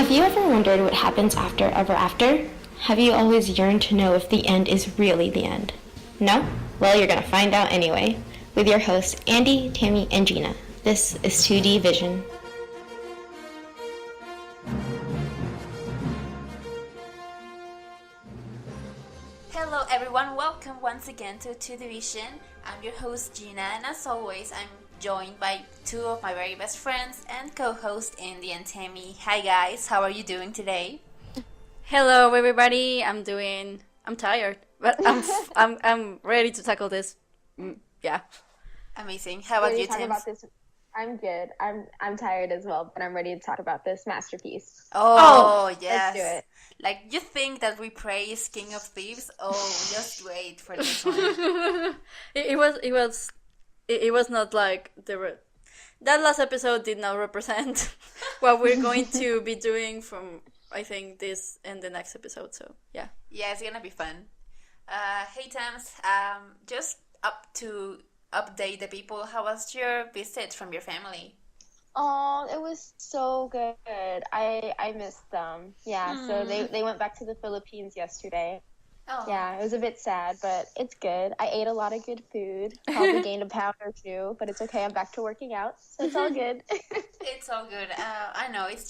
Have you ever wondered what happens after ever after? Have you always yearned to know if the end is really the end? No? Well, you're going to find out anyway. With your hosts, Andi, Tami, and Gina. This is 2D Vision. Hello everyone, welcome once again to 2D Vision. I'm your host Gina, and as always I'm joined by two of my very best friends and co-host Andi and Tami. Hi guys, how are you doing today? Hello everybody, I'm tired, but I'm ready to tackle this. Yeah. Amazing. How about you, Tim? I'm good. I'm tired as well, but I'm ready to talk about this masterpiece. Oh yes. Let's do it. Like, you think that we praise King of Thieves? Oh, just wait for this one. It was not like that last episode did not represent what we're going to be doing from, I think, this and the next episode. So yeah. Yeah, it's gonna be fun. Hey Tams, just up to update the people. How was your visit from your family? Oh, it was so good. I missed them. Yeah, so they went back to the Philippines yesterday. Oh. Yeah, it was a bit sad, but it's good. I ate a lot of good food. Probably gained a pound or two, but it's okay. I'm back to working out, so it's all good. It's all good. I know, it's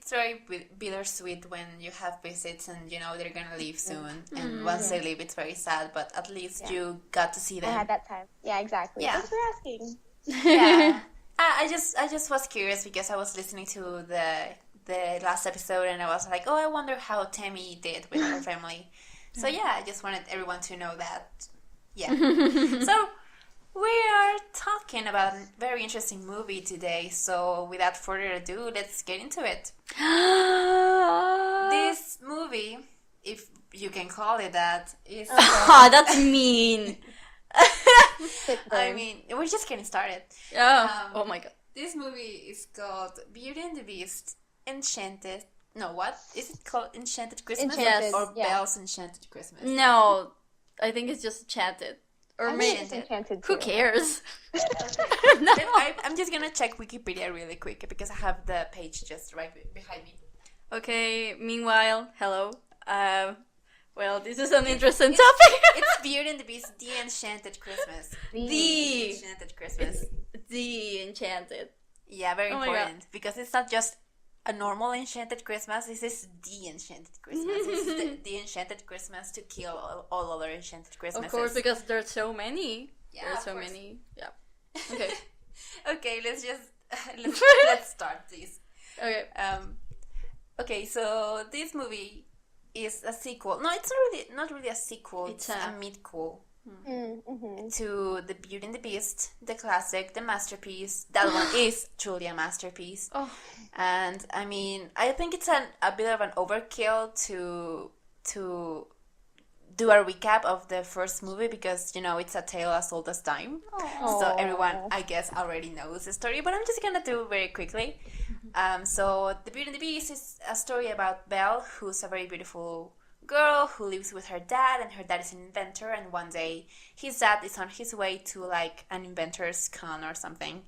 very bittersweet when you have visits and you know they're gonna leave soon. And once they leave, it's very sad, but at least you got to see them. I had that time. Yeah, exactly. Yeah. Thanks for asking. Yeah. I just was curious because I was listening to the last episode and I was like, oh, I wonder how Tami did with her family. So yeah, I just wanted everyone to know that. Yeah. So we are talking about a very interesting movie today. So without further ado, let's get into it. This movie, if you can call it that, is... that's mean. I mean, we're just getting started. Oh my god. This movie is called Beauty and the Beast, Enchanted. No, what? Is it called Enchanted Christmas? Enchanted, Or yeah. Belle's Enchanted Christmas? No, I think it's just Enchanted. Or I maybe think it's Enchanted who too. cares? No. I'm just gonna check Wikipedia really quick because I have the page just right behind me. Okay. Meanwhile, hello. Well, this is an interesting topic. It's Beauty and the Beast, The Enchanted Christmas. The Enchanted Christmas. The Enchanted. Yeah, very Oh my important because it's not just a normal Enchanted Christmas. This is the Enchanted Christmas. This is the Enchanted Christmas to kill all other Enchanted Christmases. Of course, because there's so many. Yeah, there's of so course. many. Yeah. Okay. Okay, let's start this. Okay. Okay, so this movie is a sequel. No, it's not really a sequel. It's a mid-quel to The Beauty and the Beast, the classic, the masterpiece. That one is truly a masterpiece. Oh. And I mean, I think it's a bit of an overkill to do a recap of the first movie because, you know, it's a tale as old as time. Aww. So everyone, I guess, already knows the story, but I'm just gonna do very quickly. So The Beauty and the Beast is a story about Belle, who's a very beautiful girl who lives with her dad, and her dad is an inventor, and one day his dad is on his way to like an inventor's con or something.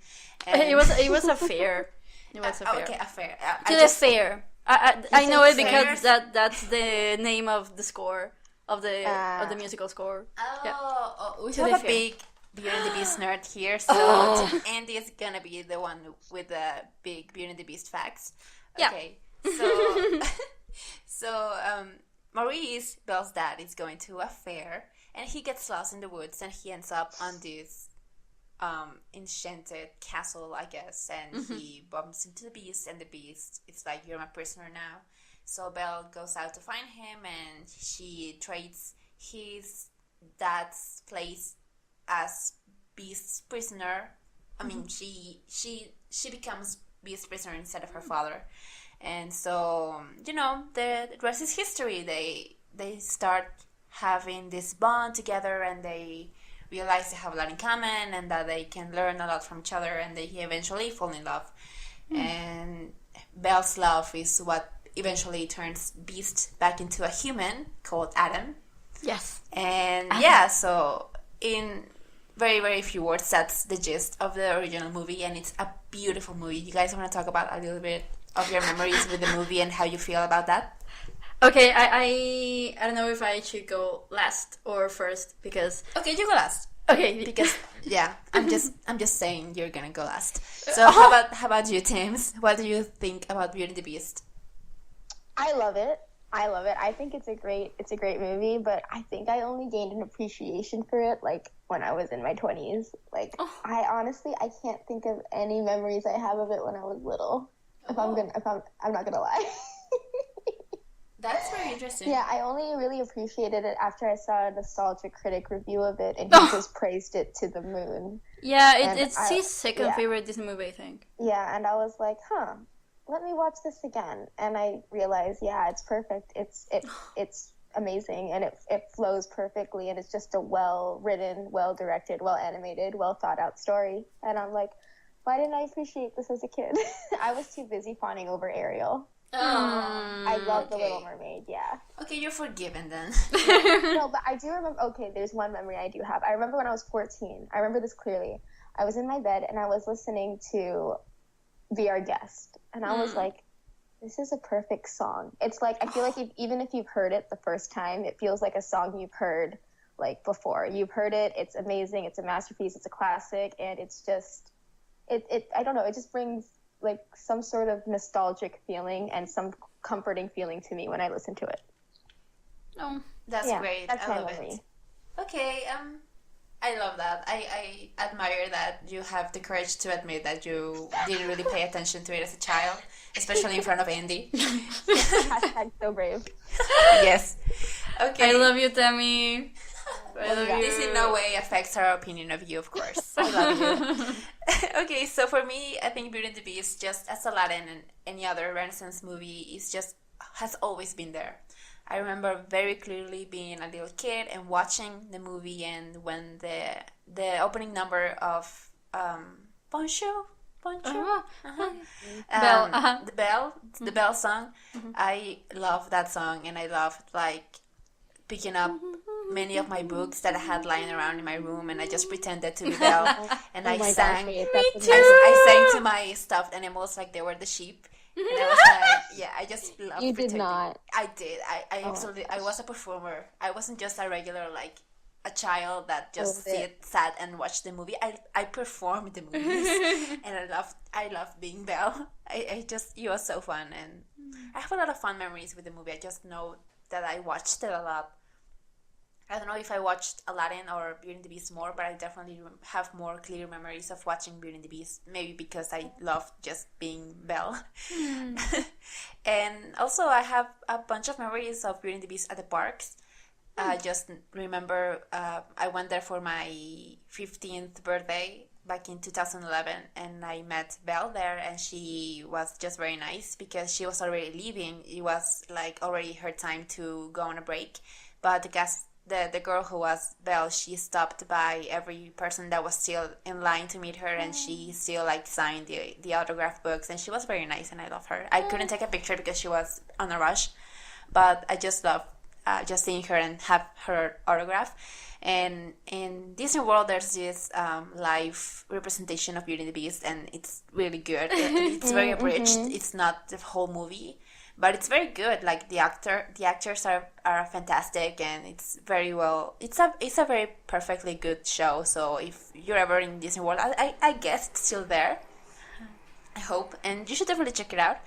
And It was a fair. It was a fair. Okay, a fair. To the fair. I know it because fairs? that's the name of the score of the musical score. We To have the a fair. big Beauty and the Beast nerd here, so Andy is gonna be the one with the big Beauty and the Beast facts. Yeah. Okay, so Maurice, Belle's dad, is going to a fair, and he gets lost in the woods, and he ends up on this enchanted castle, I guess, and he bumps into the Beast, and the Beast is like, "You're my prisoner now." So Belle goes out to find him, and she trades his dad's place as Beast's prisoner. I mean, she becomes Beast's prisoner instead of her father, and so you know the rest is history. They start having this bond together, and they realize they have a lot in common, and that they can learn a lot from each other, and they eventually fall in love. And Belle's love is what eventually turns Beast back into a human called Adam. Yes. And yeah, so in very, very few words, that's the gist of the original movie, and it's a beautiful movie. You guys want to talk about a little bit of your memories with the movie and how you feel about that? Okay, I don't know if I should go last or first because Okay, you go last. okay Because yeah, I'm just saying you're gonna go last. So how about you, Tims? What do you think about Beauty and the Beast? I love it. I think it's a great movie, but I think I only gained an appreciation for it like when I was in my 20s. Like I honestly I can't think of any memories I have of it when I was little. I'm not gonna lie. That's very interesting. Yeah, I only really appreciated it after I saw a nostalgic critic review of it, and he just praised it to the moon. Yeah, it's his second favorite Disney movie, I think. Yeah, and I was like, let me watch this again. And I realized, yeah, it's perfect. It's amazing, and it flows perfectly, and it's just a well-written, well-directed, well-animated, well-thought-out story. And I'm like, why didn't I appreciate this as a kid? I was too busy fawning over Ariel. I love The Little Mermaid, yeah. Okay, you're forgiven then. No, but I do remember, okay, there's one memory I do have. I remember when I was 14. I remember this clearly. I was in my bed, and I was listening to Be Our Guest. And I was like, this is a perfect song. It's like, I feel like even if you've heard it the first time, it feels like a song you've heard, like, before. You've heard it, it's amazing, it's a masterpiece, it's a classic, and it's just, I don't know, it just brings like some sort of nostalgic feeling and some comforting feeling to me when I listen to it. Oh, that's great. That's I love it. Okay, I love that. I admire that you have the courage to admit that you didn't really pay attention to it as a child, especially in front of Andi. Hashtag so brave. Yes. Okay. I love you, Tami. I love you. This in no way affects our opinion of you, of course. I love you. Okay, so for me, I think Beauty and the Beast, just as Aladdin and any other Renaissance movie, has always been there. I remember very clearly being a little kid and watching the movie, and when the opening number of Bonjour, the bell song, I love that song, and I loved like picking up many of my books that I had lying around in my room, and I just pretended to be Belle, and I sang. I sang to my stuffed animals like they were the sheep. And I was like, yeah, I just loved You pretending. did not. I did. I absolutely, I was a performer. I wasn't just a regular, like, a child that just sat and watched the movie. I performed the movies, and I loved being Belle. It was so fun, and I have a lot of fun memories with the movie. I just know that I watched it a lot. I don't know if I watched Aladdin or Beauty and the Beast more, but I definitely have more clear memories of watching Beauty and the Beast, maybe because I loved just being Belle. And also I have a bunch of memories of Beauty and the Beast at the parks. I just remember I went there for my 15th birthday back in 2011, and I met Belle there, and she was just very nice because she was already leaving. It was like already her time to go on a break, but the girl who was Belle, she stopped by every person that was still in line to meet her, and she still like signed the autograph books, and she was very nice, and I love her. I couldn't take a picture because she was on a rush, but I just love just seeing her and have her autograph. And in Disney World, there's this live representation of Beauty and the Beast, and it's really good. It's very abridged. It's not the whole movie, but it's very good. Like the actors are fantastic, and it's very well. It's a very perfectly good show. So if you're ever in Disney World, I guess it's still there. I hope, and you should definitely check it out.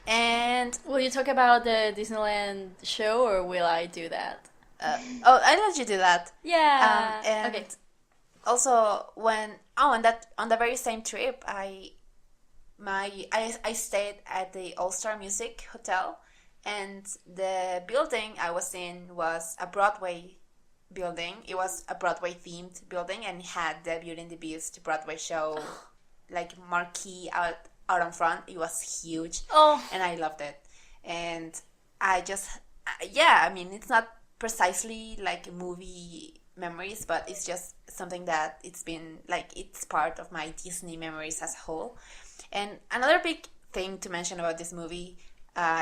And will you talk about the Disneyland show, or will I do that? I'll let you do that. Yeah. And okay. Also, on the very same trip, I stayed at the All Star Music Hotel, and the building I was in was a Broadway building. It was a Broadway themed building, and it had the Beauty and the Beast Broadway show, like marquee out in front. It was huge, and I loved it. And I just, I mean, it's not precisely like movie memories, but it's just something that it's been like, it's part of my Disney memories as a whole. And another big thing to mention about this movie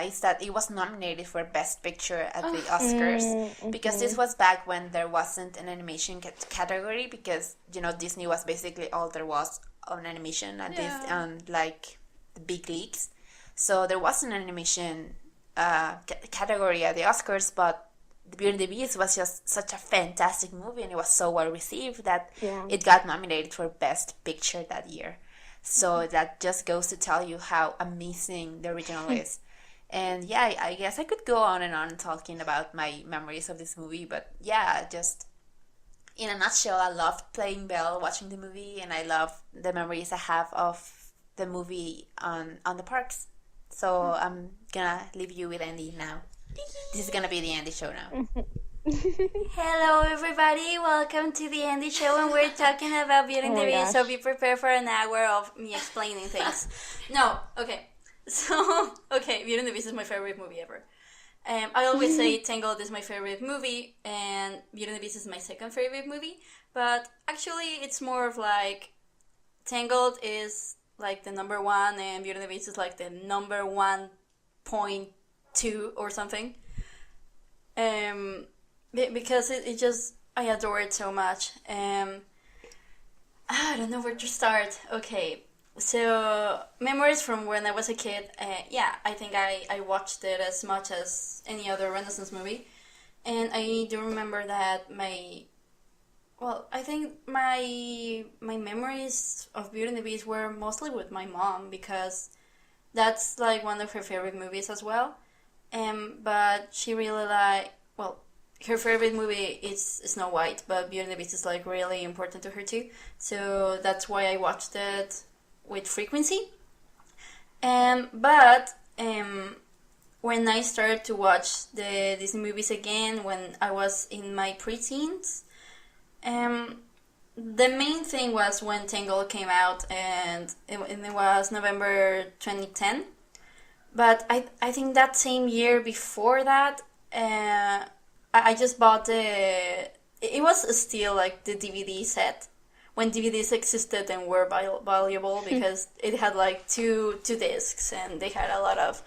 is that it was nominated for Best Picture at the Oscars, because this was back when there wasn't an animation category, because, you know, Disney was basically all there was on animation at this, like the big leagues. So there wasn't an animation category at the Oscars, but The Beauty and the Beast was just such a fantastic movie, and it was so well received that it got nominated for Best Picture that year. So that just goes to tell you how amazing the original is. And yeah, I guess I could go on and on talking about my memories of this movie, but yeah, just in a nutshell, I loved playing Belle, watching the movie, and I love the memories I have of the movie on the parks. So I'm gonna leave you with Andy now. This is gonna be the Andy show now. Hello, everybody. Welcome to the Andi Show, and we're talking about Beauty and the Beast. So be prepared for an hour of me explaining things. No, okay. So, okay, Beauty and the Beast is my favorite movie ever. I always say Tangled is my favorite movie, and Beauty and the Beast is my second favorite movie. But actually, it's more of like Tangled is like the number one, and Beauty and the Beast is like the number 1.2 or something. Because it just, I adore it so much. I don't know where to start. Okay, so memories from when I was a kid. Yeah, I think I watched it as much as any other Renaissance movie. And I do remember that I think my memories of Beauty and the Beast were mostly with my mom, because that's like one of her favorite movies as well. But she really her favorite movie is Snow White, but Beauty and the Beast is like really important to her too. So that's why I watched it with frequency. But when I started to watch the Disney movies again when I was in my preteens, the main thing was when Tangled came out, and it was November 2010. But I think that same year before that, I just bought it was still like the DVD set when DVDs existed and were valuable, because it had like two discs, and they had a lot of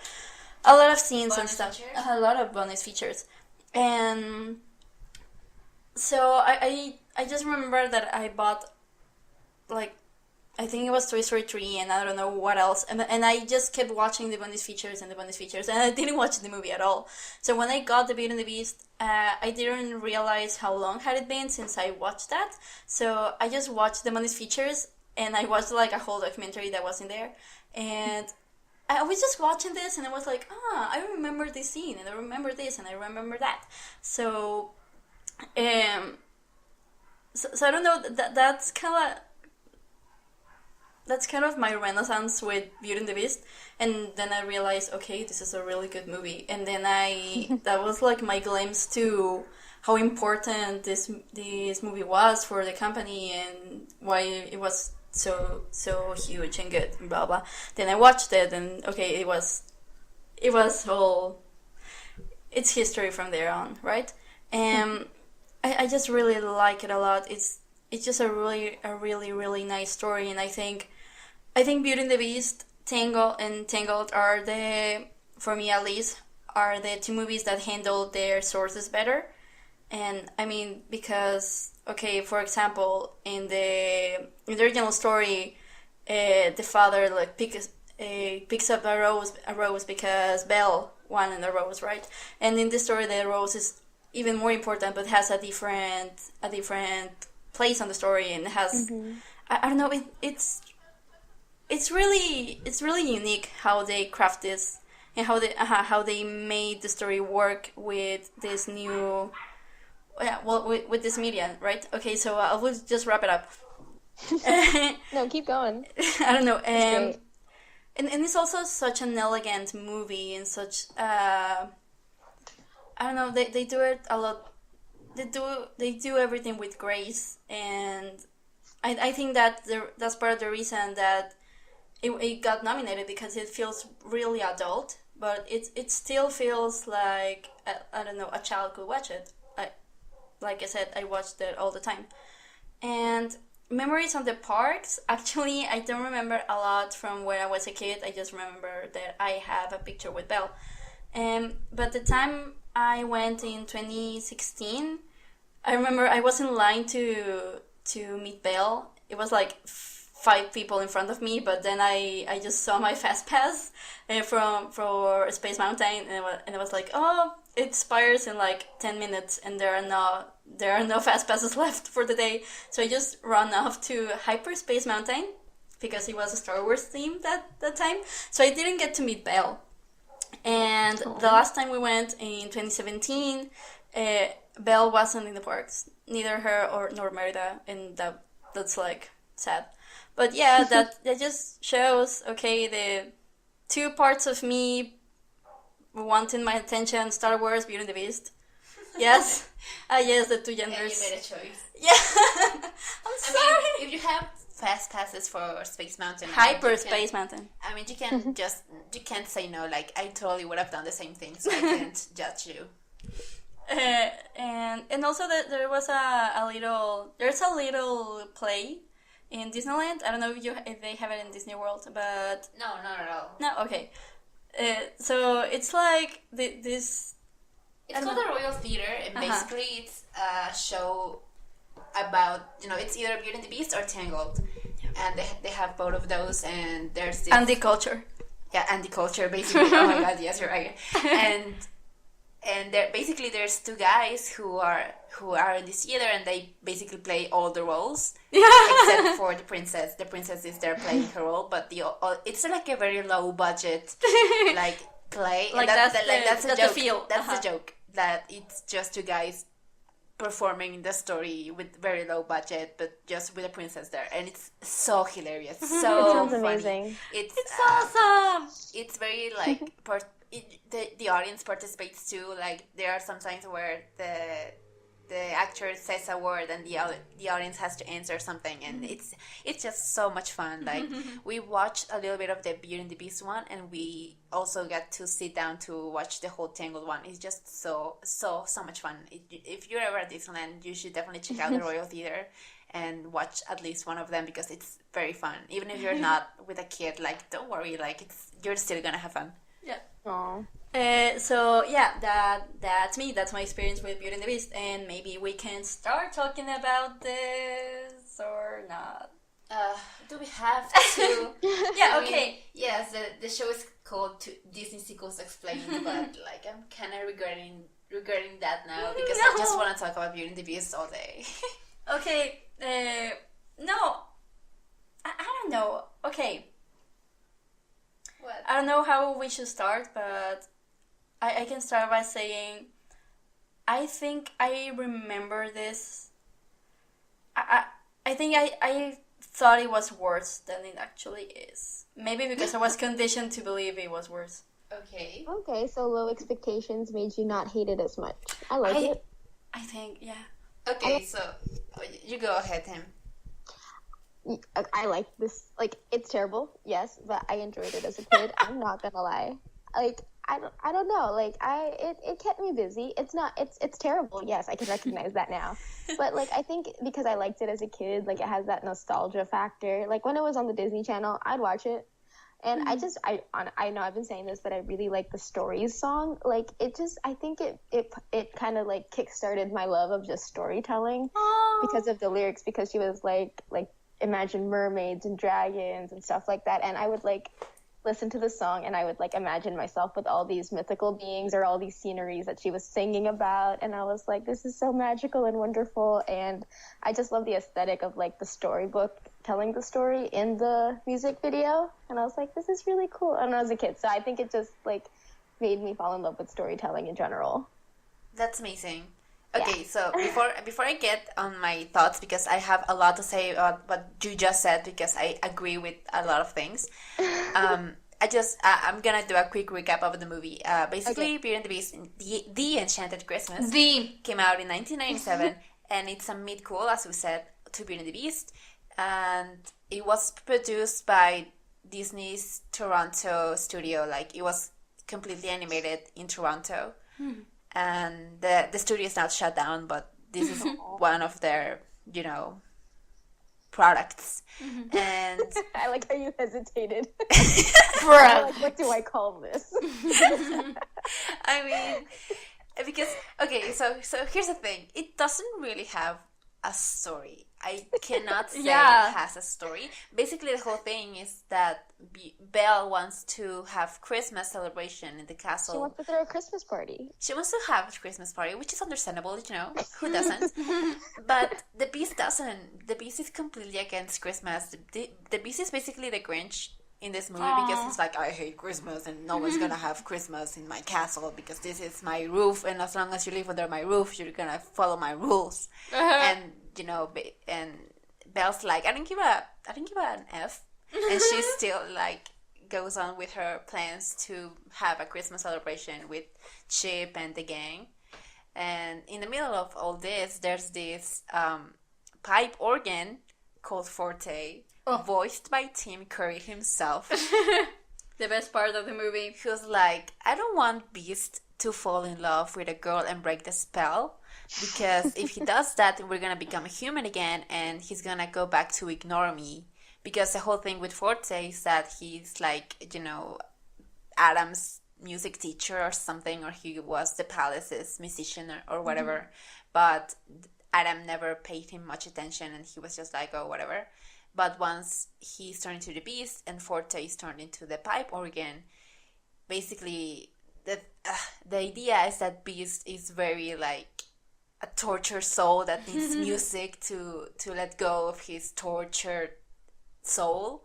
scenes and stuff, a lot of bonus features. And so I just remember that I bought, like, I think it was Toy Story 3, and I don't know what else. And I just kept watching the bonus features, and I didn't watch the movie at all. So when I got The Beauty and the Beast, I didn't realize how long had it been since I watched that. So I just watched the bonus features, and I watched like a whole documentary that was in there. And I was just watching this, and I was like, I remember this scene, and I remember this, and I remember that. So, so I don't know, that's kind of my renaissance with Beauty and the Beast. And then I realized, okay, this is a really good movie. And then that was like my glimpse to how important this movie was for the company, and why it was so huge and good, and blah blah. Then I watched it, and okay, it was all, it's history from there on, right? And I just really like it a lot. It's just a really nice story, and I think Beauty and the Beast, Tangled are for me at least, are the two movies that handle their sources better. And I mean, because, okay, for example, in the original story, the father like picks up a rose because Belle wanted a rose, right? And in this story, the rose is even more important, but has a different place on the story, and has I don't know, it's really unique how they craft this, and how they made the story work with this new with this media, right? Okay, so I will just wrap it up. No, keep going. I don't know, and it's also such an elegant movie, and such I don't know, they do it a lot. They do everything with grace, and I think that that's part of the reason that it got nominated, because it feels really adult, but it still feels like I don't know, a child could watch it. Like I said, I watched it all the time. And memories of the parks, actually, I don't remember a lot from when I was a kid. I just remember that I have a picture with Belle. But the time I went in 2016, I remember I was in line to meet Belle. It was like 5 people in front of me, but then I just saw my fast pass for Space Mountain, and I was like, oh, it expires in like 10 minutes, and there are no fast passes left for the day. So I just ran off to Hyperspace Mountain because it was a Star Wars theme that time. So I didn't get to meet Belle. And the last time we went in 2017, Belle wasn't in the parks, neither her nor Merida, and that's like sad. But yeah, that just shows, okay, the 2 parts of me wanting my attention: Star Wars, Beauty and the Beast. Yes, yes, the 2 genders. And you made a choice. Yeah, I'm sorry. I mean, if you have fast passes for Space Mountain, Hyperspace Mountain. I mean, you can't say no. Like, I totally would have done the same thing, so I can't judge you. And also that there's a little play in Disneyland. I don't know if they have it in Disney World, but No, not at all. no, okay. So it's like this. It's called the Royal Theater, and basically it's a show about, it's either Beauty and the Beast or Tangled, and they have both of those, and there's this Andi culture. yeah, Andi culture basically. Oh my god, yes, you're right. And there's 2 guys who are in this theater, and they basically play all the roles except for the princess. The princess is there playing her role, but it's like a very low budget like play. Like that's that's a joke. the feel. That's the joke, that it's just 2 guys performing the story with very low budget, but just with a princess there, and it's so hilarious. So It sounds funny. amazing. It's Awesome. it's very like the audience participates too. Like, there are some times where the actor says a word and the audience has to answer something, and it's just so much fun. Like, we watched a little bit of the Beauty and the Beast one, and we also got to sit down to watch the whole Tangled one. It's just so much fun. If you're ever at Disneyland, you should definitely check out the Royal Theater and watch at least one of them, because it's very fun. Even if you're not with a kid, like, don't worry, like, you're still gonna have fun. Yeah. Aw. So yeah, that's me. That's my experience with Beauty and the Beast, and maybe we can start talking about this or not. Do we have to? Yeah. I mean, Okay. yes, the show is called Disney Sequels Explained, but like, I'm kind of regretting that now, because I just want to talk about Beauty and the Beast all day. Okay. No. I don't know. Okay. What? I don't know how we should start, but I can start by saying I think I remember this. I think I thought it was worse than it actually is. Maybe because I was conditioned to believe it was worse. Okay. Okay, so low expectations made you not hate it as much. I like it. I think, yeah. Okay, so you go ahead, Tim. I like this. Like, it's terrible, yes, but I enjoyed it as a kid. I'm not gonna lie. Like, I don't know. Like, it kept me busy. It's terrible. Yes, I can recognize that now. But like, I think because I liked it as a kid, like, it has that nostalgia factor. Like, when it was on the Disney Channel, I'd watch it. And I know I've been saying this, but I really like the Stories song. Like, I think it kind of like kickstarted my love of just storytelling because of the lyrics. Because she was like imagine mermaids and dragons and stuff like that, and I would like listen to the song and I would like imagine myself with all these mythical beings or all these sceneries that she was singing about, and I was like, this is so magical and wonderful. And I just love the aesthetic of like the storybook telling the story in the music video, and I was like, this is really cool. And I was a kid, so I think it just like made me fall in love with storytelling in general. That's amazing. Okay, so before I get on my thoughts, because I have a lot to say about what you just said, because I agree with a lot of things. I'm gonna do a quick recap of the movie. Basically, Beauty and the Beast, the Enchanted Christmas, came out in 1997, and it's a mid-cool, as we said, to Beauty and the Beast, and it was produced by Disney's Toronto studio. Like, it was completely animated in Toronto. And the studio is not shut down, but this is one of their, products. And I like how you hesitated. Bruh. Like, what do I call this? I mean, because, okay, so here's the thing. It doesn't really have a story. I cannot say Yeah. it has a story. Basically, the whole thing is that Belle wants to have Christmas celebration in the castle. She wants to throw a Christmas party. She wants to have a Christmas party, which is understandable, who doesn't? But the Beast doesn't. The Beast is completely against Christmas. The Beast is basically the Grinch in this movie because he's like, I hate Christmas and no one's gonna have Christmas in my castle because this is my roof, and as long as you live under my roof, you're gonna follow my rules. And and Belle's like, I didn't give an F, and she still like goes on with her plans to have a Christmas celebration with Chip and the gang. And in the middle of all this, there's this pipe organ called Forte, voiced by Tim Curry himself. The best part of the movie. Who's like, I don't want Beast to fall in love with a girl and break the spell, because if he does that, we're gonna become a human again, and he's gonna go back to ignore me. Because the whole thing with Forte is that he's like, Adam's music teacher or something, or he was the palace's musician or whatever. But Adam never paid him much attention, and he was just like, oh, whatever. But once he's turned into the Beast and Forte is turned into the pipe organ, basically the idea is that Beast is very like a tortured soul that needs music to let go of his tortured soul.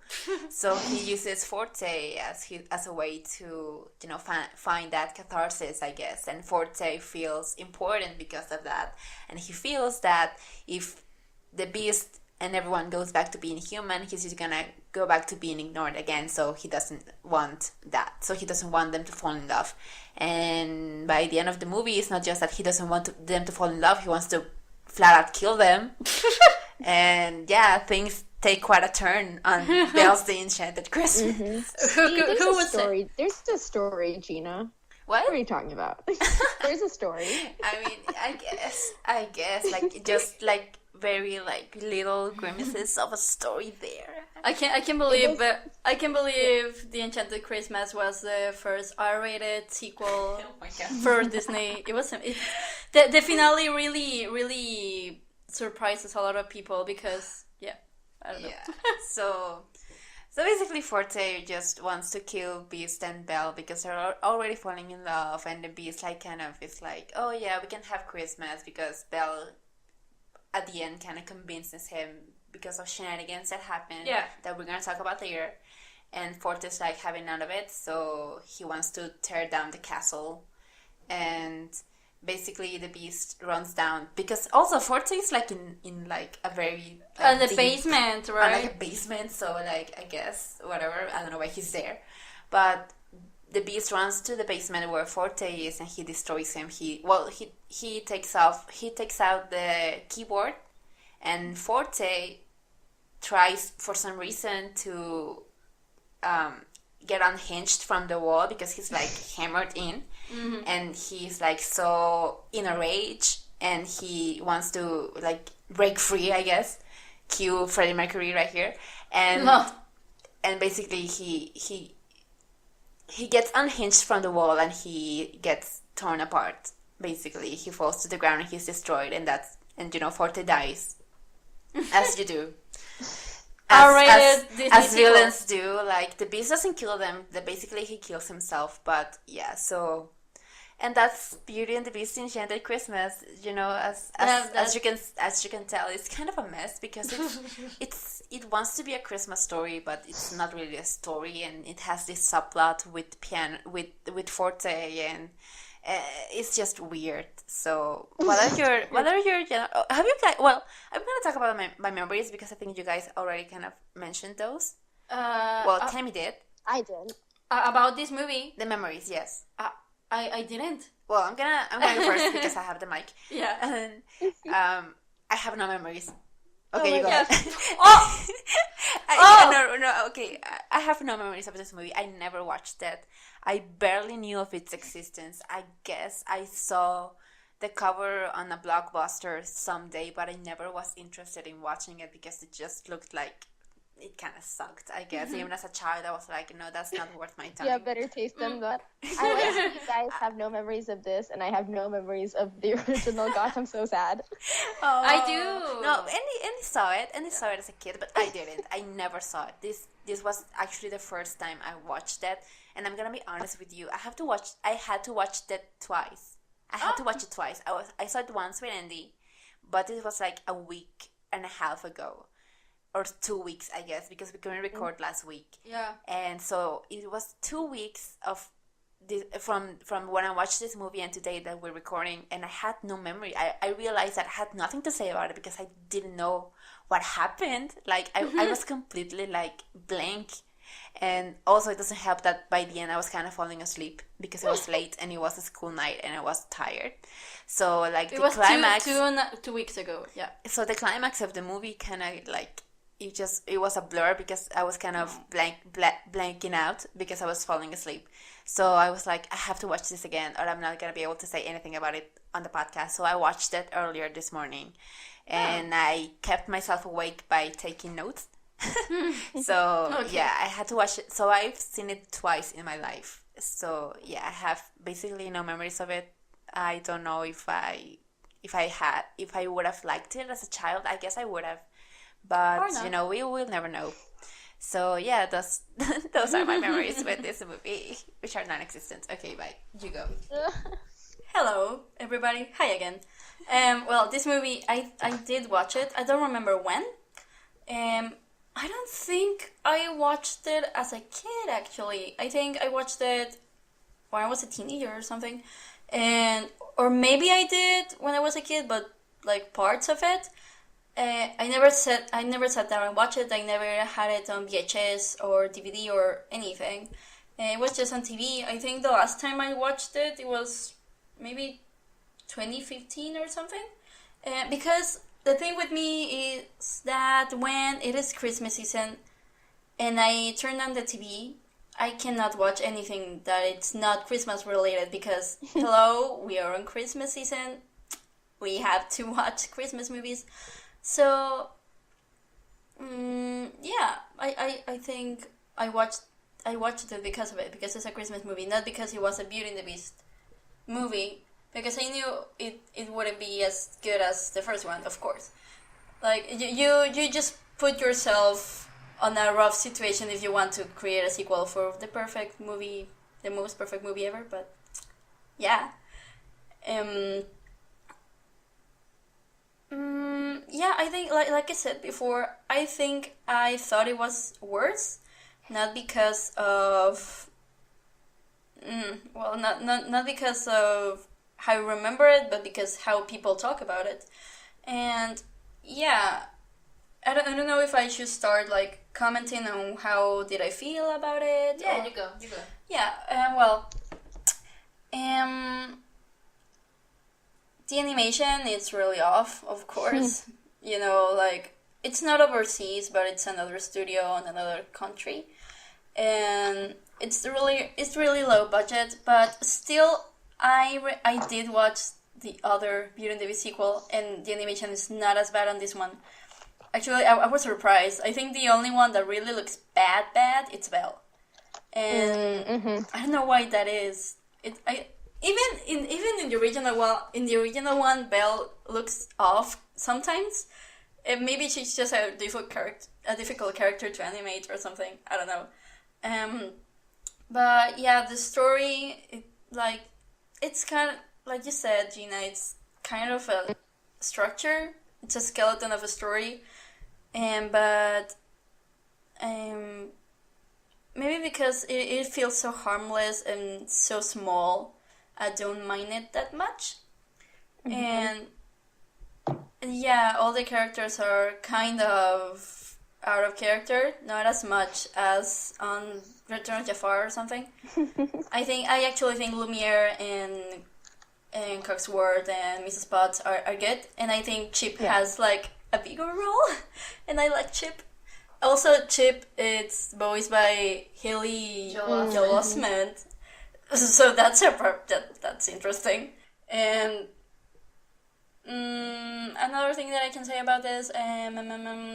So he uses Forte as a way to find that catharsis, I guess. And Forte feels important because of that, and he feels that if the Beast and everyone goes back to being human, he's just gonna go back to being ignored again. So he doesn't want that. So he doesn't want them to fall in love. And by the end of the movie, it's not just that he doesn't want them to fall in love. He wants to flat out kill them. And yeah, things take quite a turn on Belle's The Enchanted Christmas. Who was story? There's a story, Gina. What? What are you talking about? There's a story. I mean, I guess, like, just like very like little grimaces of a story there. I can't believe The Enchanted Christmas was the first R-rated sequel Oh my god. for Disney. The finale really surprises a lot of people because I don't know. Yeah. So basically, Forte just wants to kill Beast and Belle because they're already falling in love, and the Beast is like, oh yeah, we can have Christmas, because Belle at the end kind of convinces him because of shenanigans that happen that we're gonna talk about later. And Forte's like having none of it, so he wants to tear down the castle, and basically the Beast runs down, because also Forte is like in like a very like, The deep, basement, right? like a basement, so like I guess whatever, I don't know why he's there, but the Beast runs to the basement where Forte is, and he destroys him. He takes out the keyboard, and Forte tries for some reason to get unhinged from the wall because he's like hammered in, and he's like so in a rage, and he wants to like break free, I guess. Cue Freddie Mercury right here, and basically he gets unhinged from the wall, and he gets torn apart. Basically, he falls to the ground and he's destroyed, and Forte dies, as you do. As villains do. Like, the Beast doesn't kill them. Basically, he kills himself. But yeah, so, and that's Beauty and the Beast Enchanted Christmas. As you can tell, it's kind of a mess because it wants to be a Christmas story, but it's not really a story, and it has this subplot with Forte, and it's just weird. So have you guys? Well, I'm gonna talk about my memories because I think you guys already kind of mentioned those. Tammy did. I did. About this movie. The memories, yes. I didn't. Well, I'm gonna go first because I have the mic. Yeah. And I have no memories. Okay, you go. God. Okay. I have no memories of this movie. I never watched it. I barely knew of its existence. I guess I saw the cover on a Blockbuster someday, but I never was interested in watching it because it just looked like it kind of sucked, I guess. Even as a child, I was like, no, that's not worth my time. Yeah, better taste than that. I like that you guys have no memories of this, and I have no memories of the original. Gosh, I'm so sad. Oh. I do. No, Andy saw it. Andy saw it as a kid, but I didn't. I never saw it. This was actually the first time I watched it, and I'm gonna be honest with you. I had to watch that twice. I had to watch it twice. I saw it once with Andy, but it was like a week and a half ago. Or 2 weeks, I guess, because we couldn't record last week. Yeah. And so it was 2 weeks of this, from when I watched this movie and today that we're recording, and I had no memory. I realized that I had nothing to say about it because I didn't know what happened. Like, I was completely, like, blank. And also it doesn't help that by the end I was kind of falling asleep because it was late and it was a school night and I was tired. So, like, It the was climax... 2 weeks ago, yeah. So the climax of the movie kind of, like... It was a blur because I was kind of blanking out because I was falling asleep. So I was like, I have to watch this again or I'm not going to be able to say anything about it on the podcast. So I watched it earlier this morning and I kept myself awake by taking notes. So yeah, I had to watch it. So I've seen it twice in my life. So yeah, I have basically no memories of it. I don't know if I would have liked it as a child. I guess I would have. But, you know, we will never know. So, yeah, those are my memories with this movie, which are non-existent. Okay, bye. You go. Hello, everybody. Hi again. Well, this movie, I did watch it. I don't remember when. I don't think I watched it as a kid, actually. I think I watched it when I was a teenager or something. Or maybe I did when I was a kid, but, like, parts of it. I never sat down and watched it. I never had it on VHS or DVD or anything. It was just on TV. I think the last time I watched it, it was maybe 2015 or something. Because the thing with me is that when it is Christmas season and I turn on the TV, I cannot watch anything that it's not Christmas related because, hello, we are on Christmas season. We have to watch Christmas movies. So, yeah, I think I watched it because of it, because it's a Christmas movie, not because it was a Beauty and the Beast movie, because I knew it wouldn't be as good as the first one, of course. Like, you just put yourself on a rough situation if you want to create a sequel for the perfect movie, the most perfect movie ever, but, yeah. Yeah, I think, like I said before, I think I thought it was worse, not because of, not because of how I remember it, but because how people talk about it. And yeah, I don't know if I should start, like, commenting on how did I feel about it. Yeah, or... you go. Yeah, the animation is really off, of course. You know, like, it's not overseas, but it's another studio in another country. And it's really low budget, but still, I did watch the other Beauty and the Beast sequel, and the animation is not as bad on this one. Actually, I was surprised. I think the only one that really looks bad, it's Belle. And I don't know why that is. Even in the original one, Belle looks off sometimes. Maybe she's just a difficult character to animate or something. I don't know. But yeah, the story, it's kind of like you said, Gina. It's kind of a structure. It's a skeleton of a story, but maybe because it feels so harmless and so small, I don't mind it that much. And yeah, all the characters are kind of out of character, not as much as on Return of Jafar or something. I actually think Lumiere and Cogsworth and Mrs. Potts are good, and I think Chip has, like, a bigger role, and I like Chip. Also, Chip, it's voiced by Haley Joel Osment. So that's that's interesting. And another thing that I can say about this,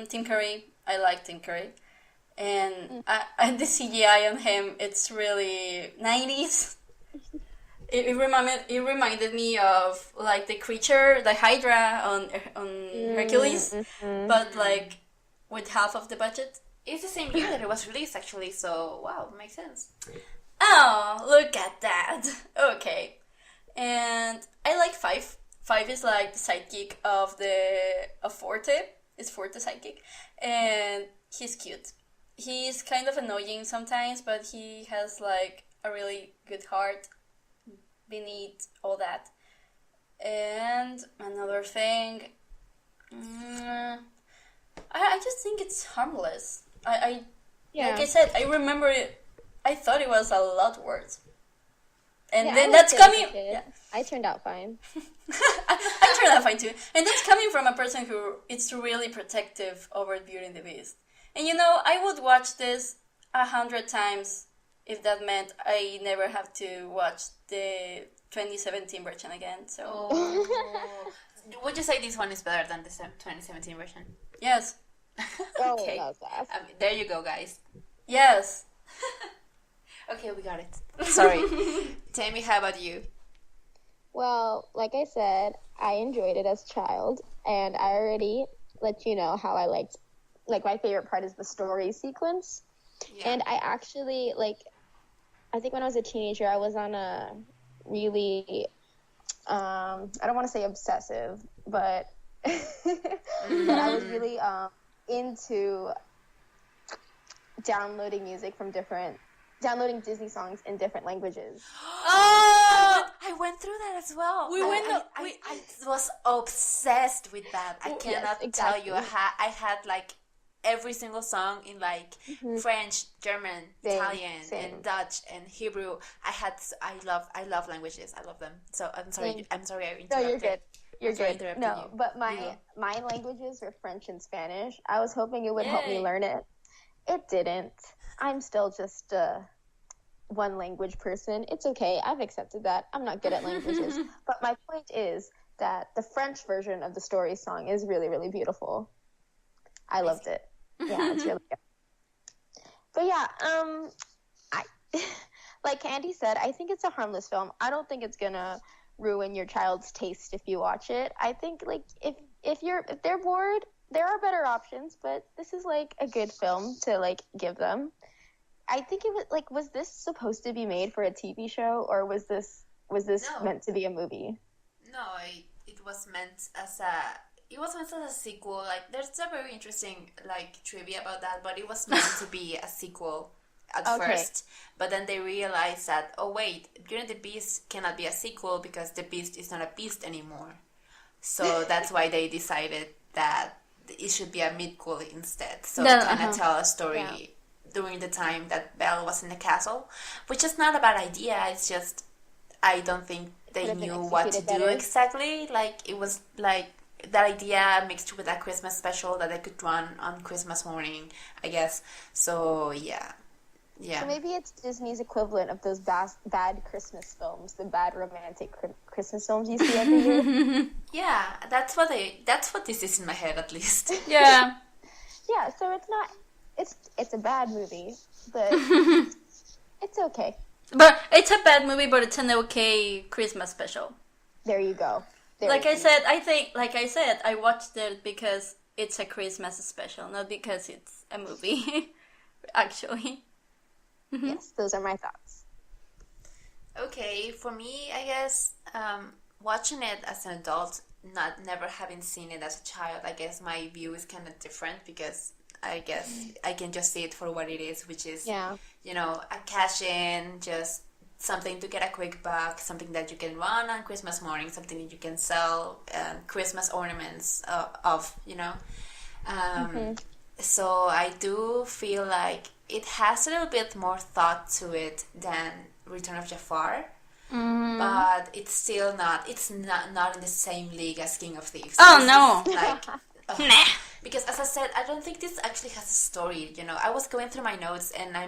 Tim Curry. I like Tim Curry. and the CGI on him, it's really 90s. It reminded me of like the creature, the Hydra on Hercules, but like with half of the budget. It's the same year that it was released, actually, so wow, makes sense. Oh, look at that. Okay. And I like Five. Five is like the sidekick of Forte. It's Forte sidekick. And he's cute. He's kind of annoying sometimes, but he has like a really good heart beneath all that. And another thing, I just think it's harmless. Like I said, I remember it. I thought it was a lot worse. And then that's coming. Yeah. I turned out fine. I turned out fine too. And that's coming from a person who is really protective over Beauty and the Beast. And I would watch this 100 times if that meant I never have to watch the 2017 version again. So. Oh. Would you say this one is better than the 2017 version? Yes. Okay. That was fast. There you go, guys. Yes. Okay, we got it. Sorry. Tami, how about you? Well, like I said, I enjoyed it as a child, and I already let you know how I liked, like, my favorite part is the story sequence. Yeah. And I actually, I think when I was a teenager, I was on a really, I don't want to say obsessive, but, but I was really into downloading Disney songs in different languages. Oh, I went through that as well. I was obsessed with that. I cannot tell you. I had like every single song in like French, German, Italian, and Dutch and Hebrew. I love languages. I love them. So I'm sorry. I interrupted. No, you're good. You're good. No, but my languages were French and Spanish. I was hoping it would help me learn it. It didn't. I'm still just a one language person. It's okay. I've accepted that. I'm not good at languages. But my point is that the French version of the story song is really, really beautiful. I loved it. Yeah, it's really good. But yeah, I like Andi said, I think it's a harmless film. I don't think it's gonna ruin your child's taste if you watch it. I think like if they're bored, there are better options, but this is like a good film to like give them. I think it was like, was this supposed to be made for a TV show, or was this meant to be a movie? No, it was meant as a sequel. Like, there's a very interesting like trivia about that, but it was meant to be a sequel at first. But then they realized that, oh wait, Beauty and the Beast cannot be a sequel because the Beast is not a beast anymore. So that's why they decided that it should be a midquel instead. So kind of tell a story during the time that Belle was in the castle, which is not a bad idea. It's just I don't think they knew what to do exactly. Like, it was like that idea mixed with a Christmas special that they could run on Christmas morning, I guess. So yeah. So maybe it's Disney's equivalent of those bad Christmas films, the bad romantic Christmas films you see every year. Yeah, that's what this is in my head, at least. Yeah. Yeah, so it's a bad movie, but it's okay. But it's a bad movie, but it's an okay Christmas special. There you go. I said, I watched it because it's a Christmas special, not because it's a movie, actually. Yes, those are my thoughts. Okay, for me, I guess, watching it as an adult, never having seen it as a child, I guess my view is kind of different, because I guess I can just see it for what it is, which is, a cash-in, just something to get a quick buck, something that you can run on Christmas morning, something that you can sell Christmas ornaments of. So I do feel like it has a little bit more thought to it than Return of Jafar. But it's still not in the same league as King of Thieves. Oh, no. Like, because as I said, I don't think this actually has a story. I was going through my notes and I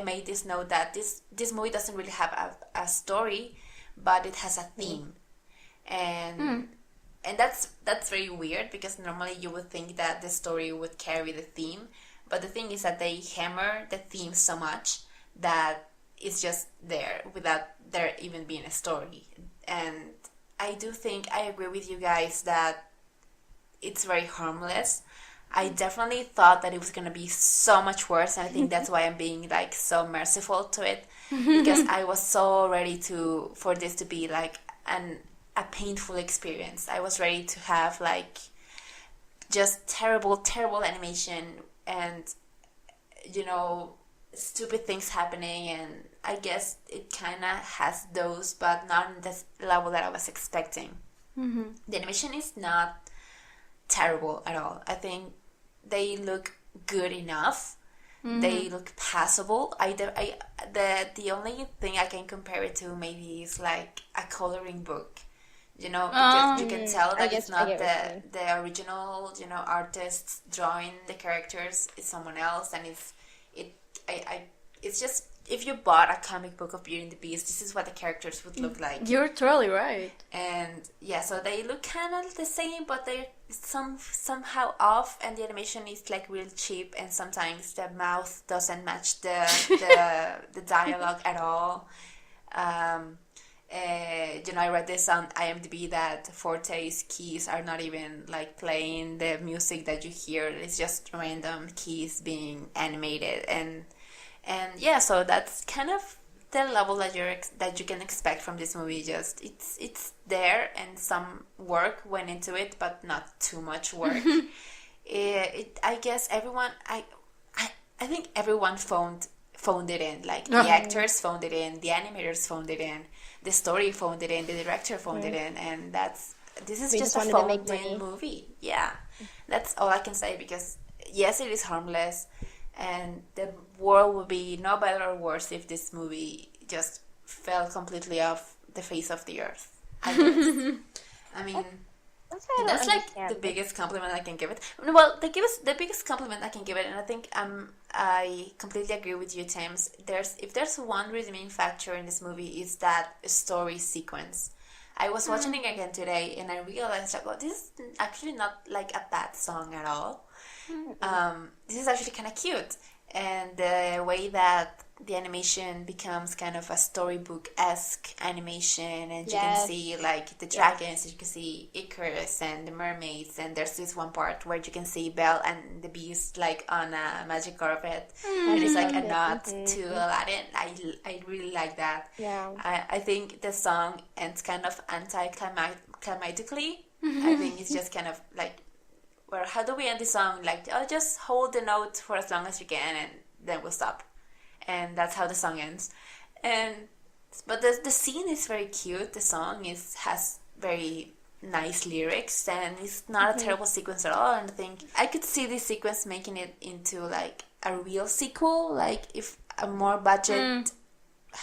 made this note that this movie doesn't really have a story, but it has a theme. And that's very weird, because normally you would think that the story would carry the theme, But the thing is that they hammer the theme so much that it's just there without there even being a story. And I do think I agree with you guys that it's very harmless. I definitely thought that it was going to be so much worse, and I think that's why I'm being like so merciful to it, because I was so ready for this to be like a painful experience. I was ready to have like just terrible animation and, you know, stupid things happening, and I guess it kind of has those, but not in the level that I was expecting. The animation is not terrible at all. I think they look good enough. They look passable. The only thing I can compare it to maybe is like a coloring book, you know, because you can tell that it's not the original, you know, artists drawing the characters. It's someone else, and it's just, if you bought a comic book of Beauty and the Beast, this is what the characters would look like. You're totally right. And yeah, so they look kind of the same, but they're somehow off, and the animation is like real cheap, and sometimes the mouth doesn't match the dialogue at all. You know, I read this on IMDb that Forte's keys are not even like playing the music that you hear. It's just random keys being animated, and yeah, so that's kind of the level that you can expect from this movie. Just it's there, and some work went into it, but not too much work. I guess everyone, I think everyone phoned it in. Like the actors phoned it in, the animators phoned it in, the story phoned it in, the director phoned it in, and this is just a phoned in movie. Yeah, that's all I can say, because yes, it is harmless, and the world would be no better or worse if this movie just fell completely off the face of the earth, I guess. I mean, that's like the biggest compliment I can give it. Well, the biggest compliment I can give it, and I think I completely agree with you, Thames. If there's one redeeming factor in this movie, is that story sequence. I was watching it again today, and I realized like, this is actually not like a bad song at all. This is actually kind of cute, and the way that the animation becomes kind of a storybook-esque animation, and you can see like the dragons, you can see Icarus and the mermaids, and there's this one part where you can see Belle and the Beast like on a magic carpet, and it's like a nod to Aladdin. I really like that. I think the song ends kind of anticlimactically. I think it's just kind of like, well, how do we end the song? Like, oh, just hold the note for as long as you can, and then we'll stop. And that's how the song ends. But the scene is very cute. The song has very nice lyrics, and it's not a terrible sequence at all. And I think I could see this sequence making it into like a real sequel, like if a more budget,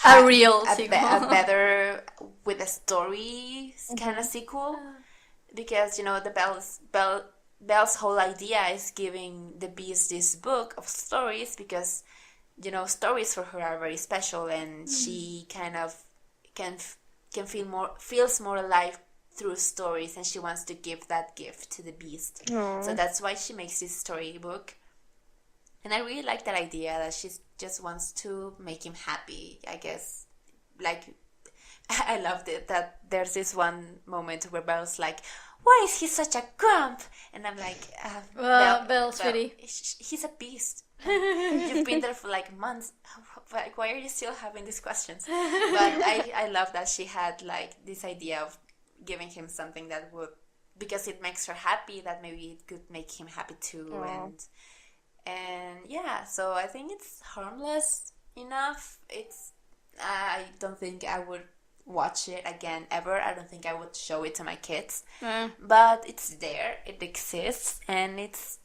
a real sequel, a better with a story kind of sequel, because you know Belle's whole idea is giving the Beast this book of stories, because you know stories for her are very special, and she kind of feels more alive through stories, and she wants to give that gift to the Beast. So that's why she makes this storybook, and I really like that idea that she just wants to make him happy, I guess. Like, I loved it that there's this one moment where Belle's like, why is he such a grump? And I'm like, Belle, sweetie, he's a beast. You've been there for like months. Like, why are you still having these questions? But I love that she had like this idea of giving him something that would, because it makes her happy, that maybe it could make him happy too. And yeah, so I think it's harmless enough. I don't think I would watch it again ever. I don't think I would show it to my kids. But it's there, it exists, and it's,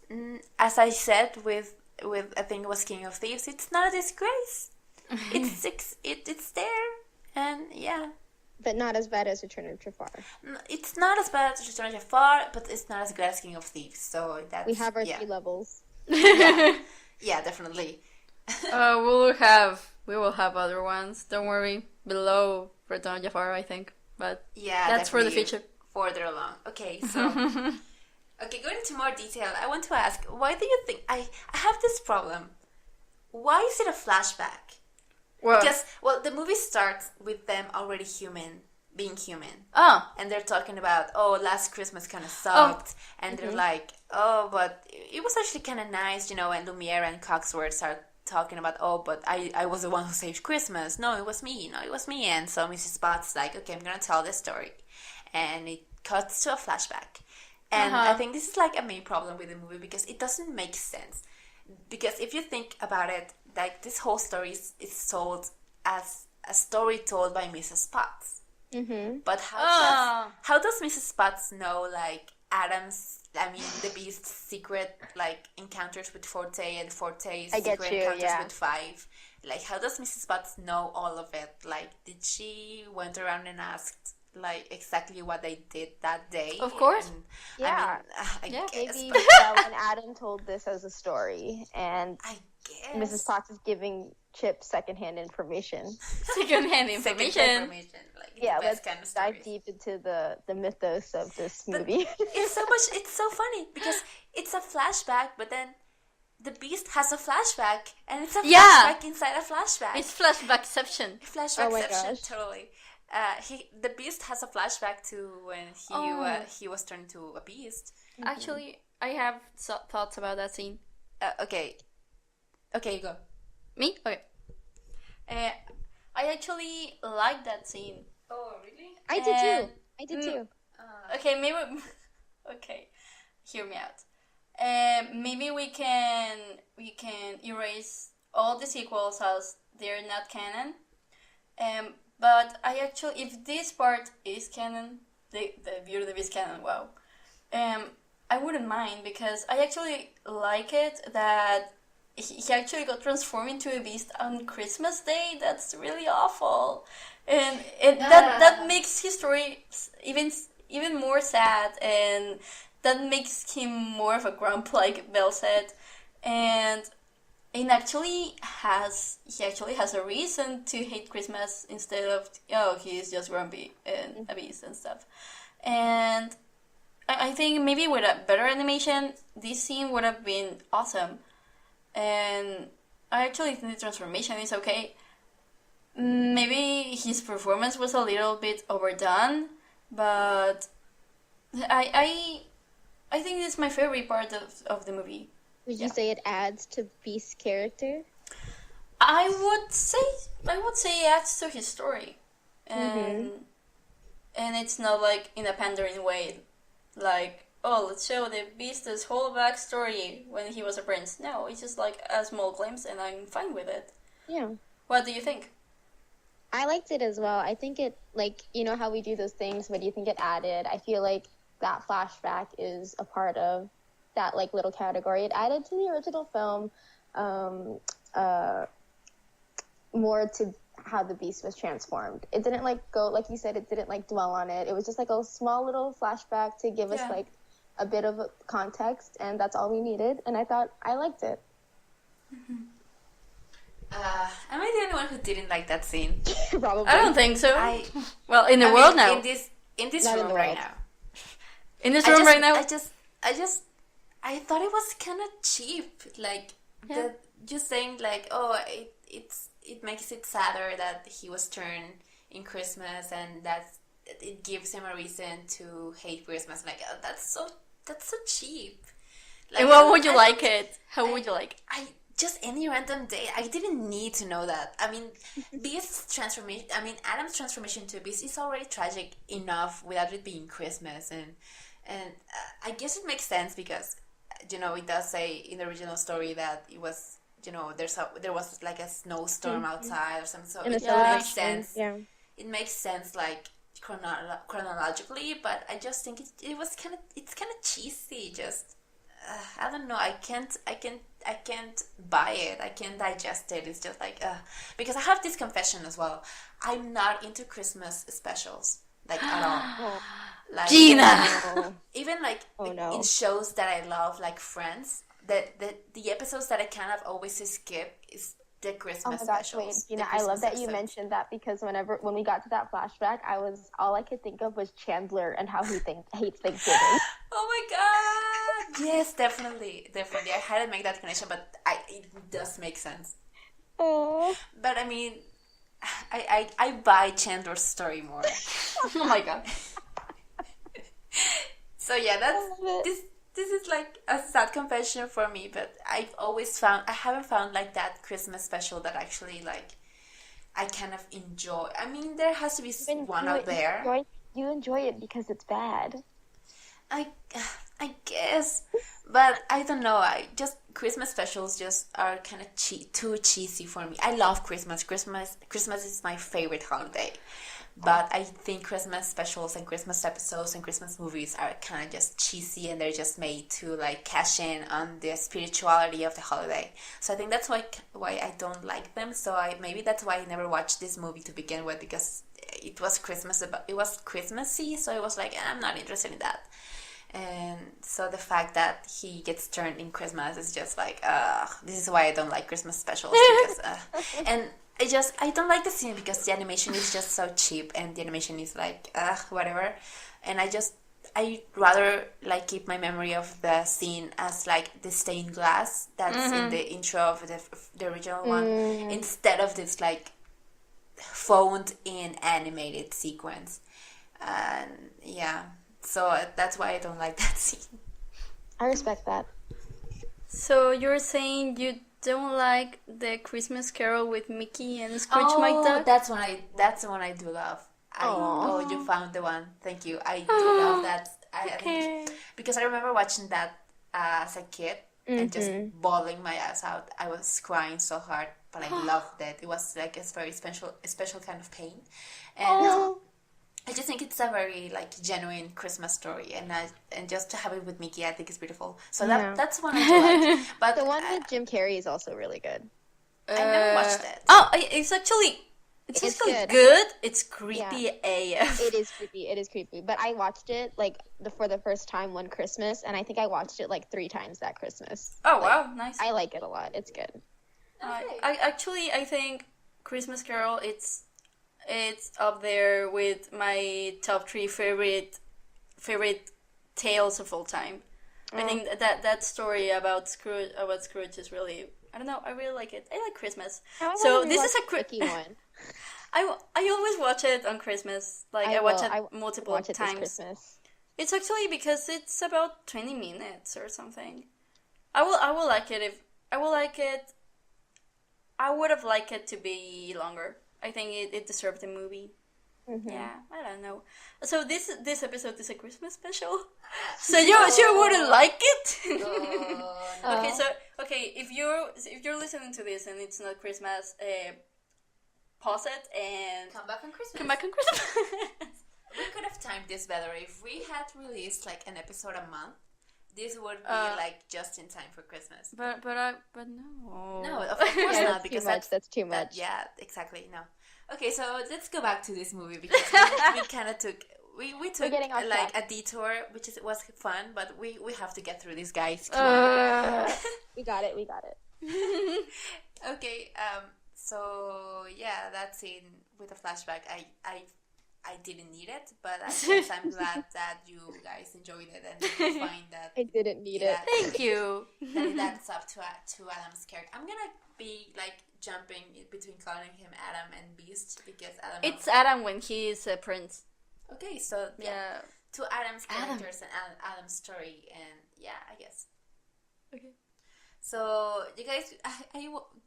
as I said with I think it was King of Thieves, it's not a disgrace. It's there, and yeah. But not as bad as Return of Jafar. It's not as bad as Return of Jafar, but it's not as good as King of Thieves. So that's, we have our 3 levels. Yeah, definitely. We will have other ones. Don't worry, below Return of Jafar, I think. But yeah, that's for the future. Further along. Okay, so Okay, going into more detail, I want to ask, why do you think I have this problem? Why is it a flashback? Well, Because, well, the movie starts with them already human, being human. oh, And they're talking about, oh, last Christmas kind of sucked. And they're like, oh, but it was actually kind of nice, you know, and Lumiere and Cogsworth start talking about, oh, but I was the one who saved Christmas. No, it was me. No, it was me. And so Mrs. Potts like, okay, I'm going to tell this story. And it cuts to a flashback. And I think this is like a main problem with the movie because it doesn't make sense. Because if you think about it, like this whole story is told as a story told by Mrs. Potts. Mm-hmm. But how does Mrs. Potts know like the Beast's secret like encounters with Forte and Forte's secret encounters with Five? Like how does Mrs. Potts know all of it? Like did she went around and asked like exactly what they did that day? Of course. And, Yeah. I guess. Maybe But when Adam told this as a story, and I guess. Mrs. Potts is giving Chip secondhand information. secondhand information. Like Yeah, the best let's kind of dive stories. deep into the mythos of this movie. It's so funny because it's a flashback, but then the Beast has a flashback, and it's a flashback inside a flashback. It's flashbackception. Flashback Oh my section, gosh. totally. The Beast has a flashback to when he was turned into a beast. Actually, I have thoughts about that scene. Okay, go. Me? Okay. I actually like that scene. Oh, really? I did too. I did too. Okay, maybe. Okay, hear me out. Maybe we can erase all the sequels as they're not canon. But I actually, if this part is canon, the Beauty and the Beast canon, wow. I wouldn't mind because I actually like it that he actually got transformed into a beast on Christmas Day. That's really awful, and that makes his story even more sad, and that makes him more of a grump, like Belle said, and he actually has a reason to hate Christmas instead of he's just grumpy and a beast and stuff, and I think maybe with a better animation this scene would have been awesome. And I actually think the transformation is okay. Maybe his performance was a little bit overdone, but I think it's my favorite part of the movie. Would you say it adds to Beast's character? I would say it adds to his story, and it's not like in a pandering way, like, oh, let's show the Beast's whole backstory when he was a prince. No, it's just like a small glimpse, and I'm fine with it. Yeah. What do you think? I liked it as well. I think it, like, you know how we do those things, what do you think it added? I feel like that flashback is a part of that, like, little category. It added to the original film more to how the Beast was transformed. It didn't, like, go, like you said, it didn't, like, dwell on it. It was just, like, a small little flashback to give us, like, a bit of context, and that's all we needed, and I liked it. Am I the only one who didn't like that scene? Probably. I don't think so. Well, in the world now. In this Not room in the right world. now. In this room right now. I thought it was kind of cheap. Like just saying like, oh, it makes it sadder that he was turned in Christmas, and that it gives him a reason to hate Christmas. Like, oh, that's so cheap. Like, And what would you like it? How would you like it? Just any random day. I didn't need to know that. I mean, Adam's transformation to a beast is already tragic enough without it being Christmas, and I guess it makes sense because, you know, it does say in the original story that it was, you know, there was like a snowstorm outside or something, so it makes sense. Yeah. It makes sense, like chronologically, but I just think it's kind of cheesy. Just I don't know. I can't buy it. I can't digest it. It's just like because I have this confession as well. I'm not into Christmas specials like at all. Like, Gina! Even like in shows that I love, like Friends, the episodes that I kind of always skip is the Oh Christmas my gosh, specials. wait, the Gina, I love Christmas that you episodes. mentioned that because when we got to that flashback, all I could think of was Chandler and how he hates Thanksgiving. Oh my god! Yes, definitely, definitely. I hadn't made that connection, but it does make sense. Oh, But I mean, I buy Chandler's story more. Oh my god. So yeah, I love it. this is like a sad confession for me, but I haven't found like that Christmas special that actually like I kind of enjoy. I mean, there has to be one out there. You enjoy it because it's bad. I I guess, but I don't know. I just Christmas specials just are kind of too cheesy for me. I love Christmas. Christmas is my favorite holiday. But I think Christmas specials and Christmas episodes and Christmas movies are kind of just cheesy, and they're just made to like cash in on the spirituality of the holiday. So I think that's why I don't like them. So maybe that's why I never watched this movie to begin with, because it was it was Christmassy. So it was like, I'm not interested in that. And so the fact that he gets turned in Christmas is just like, this is why I don't like Christmas specials, because and I don't like the scene because the animation is just so cheap, and the animation is like whatever, and I rather like keep my memory of the scene as like the stained glass that's in the intro of the original one, instead of this like phoned in animated sequence. And yeah, so that's why I don't like that scene. I respect that. So you're saying you don't like the Christmas Carol with Mickey and Scrooge McDuck? That's the one I do love. You found the one. Thank you. I do love that. I think, because I remember watching that as a kid and just bawling my ass out. I was crying so hard, but I loved it. It was like a very special kind of pain, and I just think it's a very like genuine Christmas story, and just to have it with Mickey, I think is beautiful. So that's one I do like. But The one with Jim Carrey is also really good. I never watched it. Oh, it's actually good. It's creepy AF. It is creepy. It is creepy. But I watched it like for the first time one Christmas, and I think I watched it like 3 times that Christmas. Oh wow, nice. I like it a lot. It's good. I think Christmas Carol it's up there with my top 3 favorite tales of all time. I think that story about Scrooge is really, I don't know, I really like it. I like Christmas. So this is a tricky one. I always watch it on Christmas. Like I watch it multiple watch it times. this Christmas. It's actually because it's about 20 minutes or something. I will like it if I will like it. I would have liked it to be longer. I think it deserved a movie. Mm-hmm. Yeah, I don't know. So this episode is a Christmas special. So you wouldn't like it? Okay, if you're listening to this and it's not Christmas, pause it and Come back on Christmas. We could have timed this better. If we had released like an episode a month, this would be like just in time for Christmas. But no. No, of course not, because that's too much. Yeah, exactly. No. Okay, so let's go back to this movie, because we kind of took like a detour, which was fun, but we have to get through this, guys. Come on. We got it. Okay. So yeah, that scene with the flashback, I didn't need it, but I guess I'm glad that you guys enjoyed it and you find that I didn't need it. Thank you. That's up to Adam's character. I'm gonna be like jumping between calling him Adam and Beast, because Adam. It's Adam when he is a prince. Okay, so Yeah. to Adam's characters and Adam's story, and yeah, I guess. Okay. So you guys,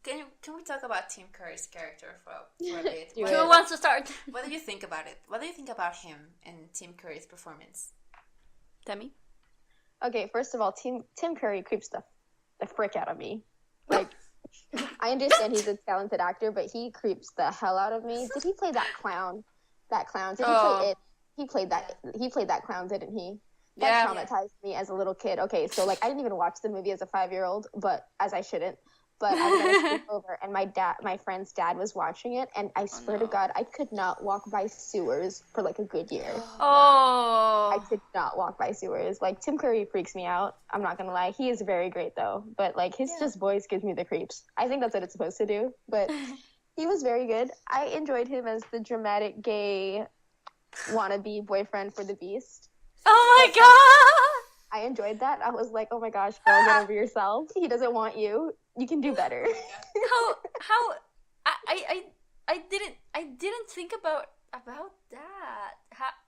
can we talk about Tim Curry's character for a bit? Who wants to start? What do you think about it? What do you think about him and Tim Curry's performance? Tami? Okay, first of all, Tim Curry creeps the frick out of me. Like, I understand he's a talented actor, but he creeps the hell out of me. Did he play that clown? Did he play it? He played that clown, didn't he? That traumatized me as a little kid. Okay, so like I didn't even watch the movie as a 5-year-old, but as I shouldn't. but I was at a sleepover, and my friend's dad was watching it, and I swear to God, I could not walk by sewers for like a good year. Oh. I could not walk by sewers. Like, Tim Curry freaks me out. I'm not gonna lie. He is very great though, but like his just voice gives me the creeps. I think that's what it's supposed to do, but he was very good. I enjoyed him as the dramatic gay wannabe boyfriend for the Beast. Oh my god! I enjoyed that. I was like, oh my gosh, girl, get over yourself. He doesn't want you. You can do better. How I didn't think about that.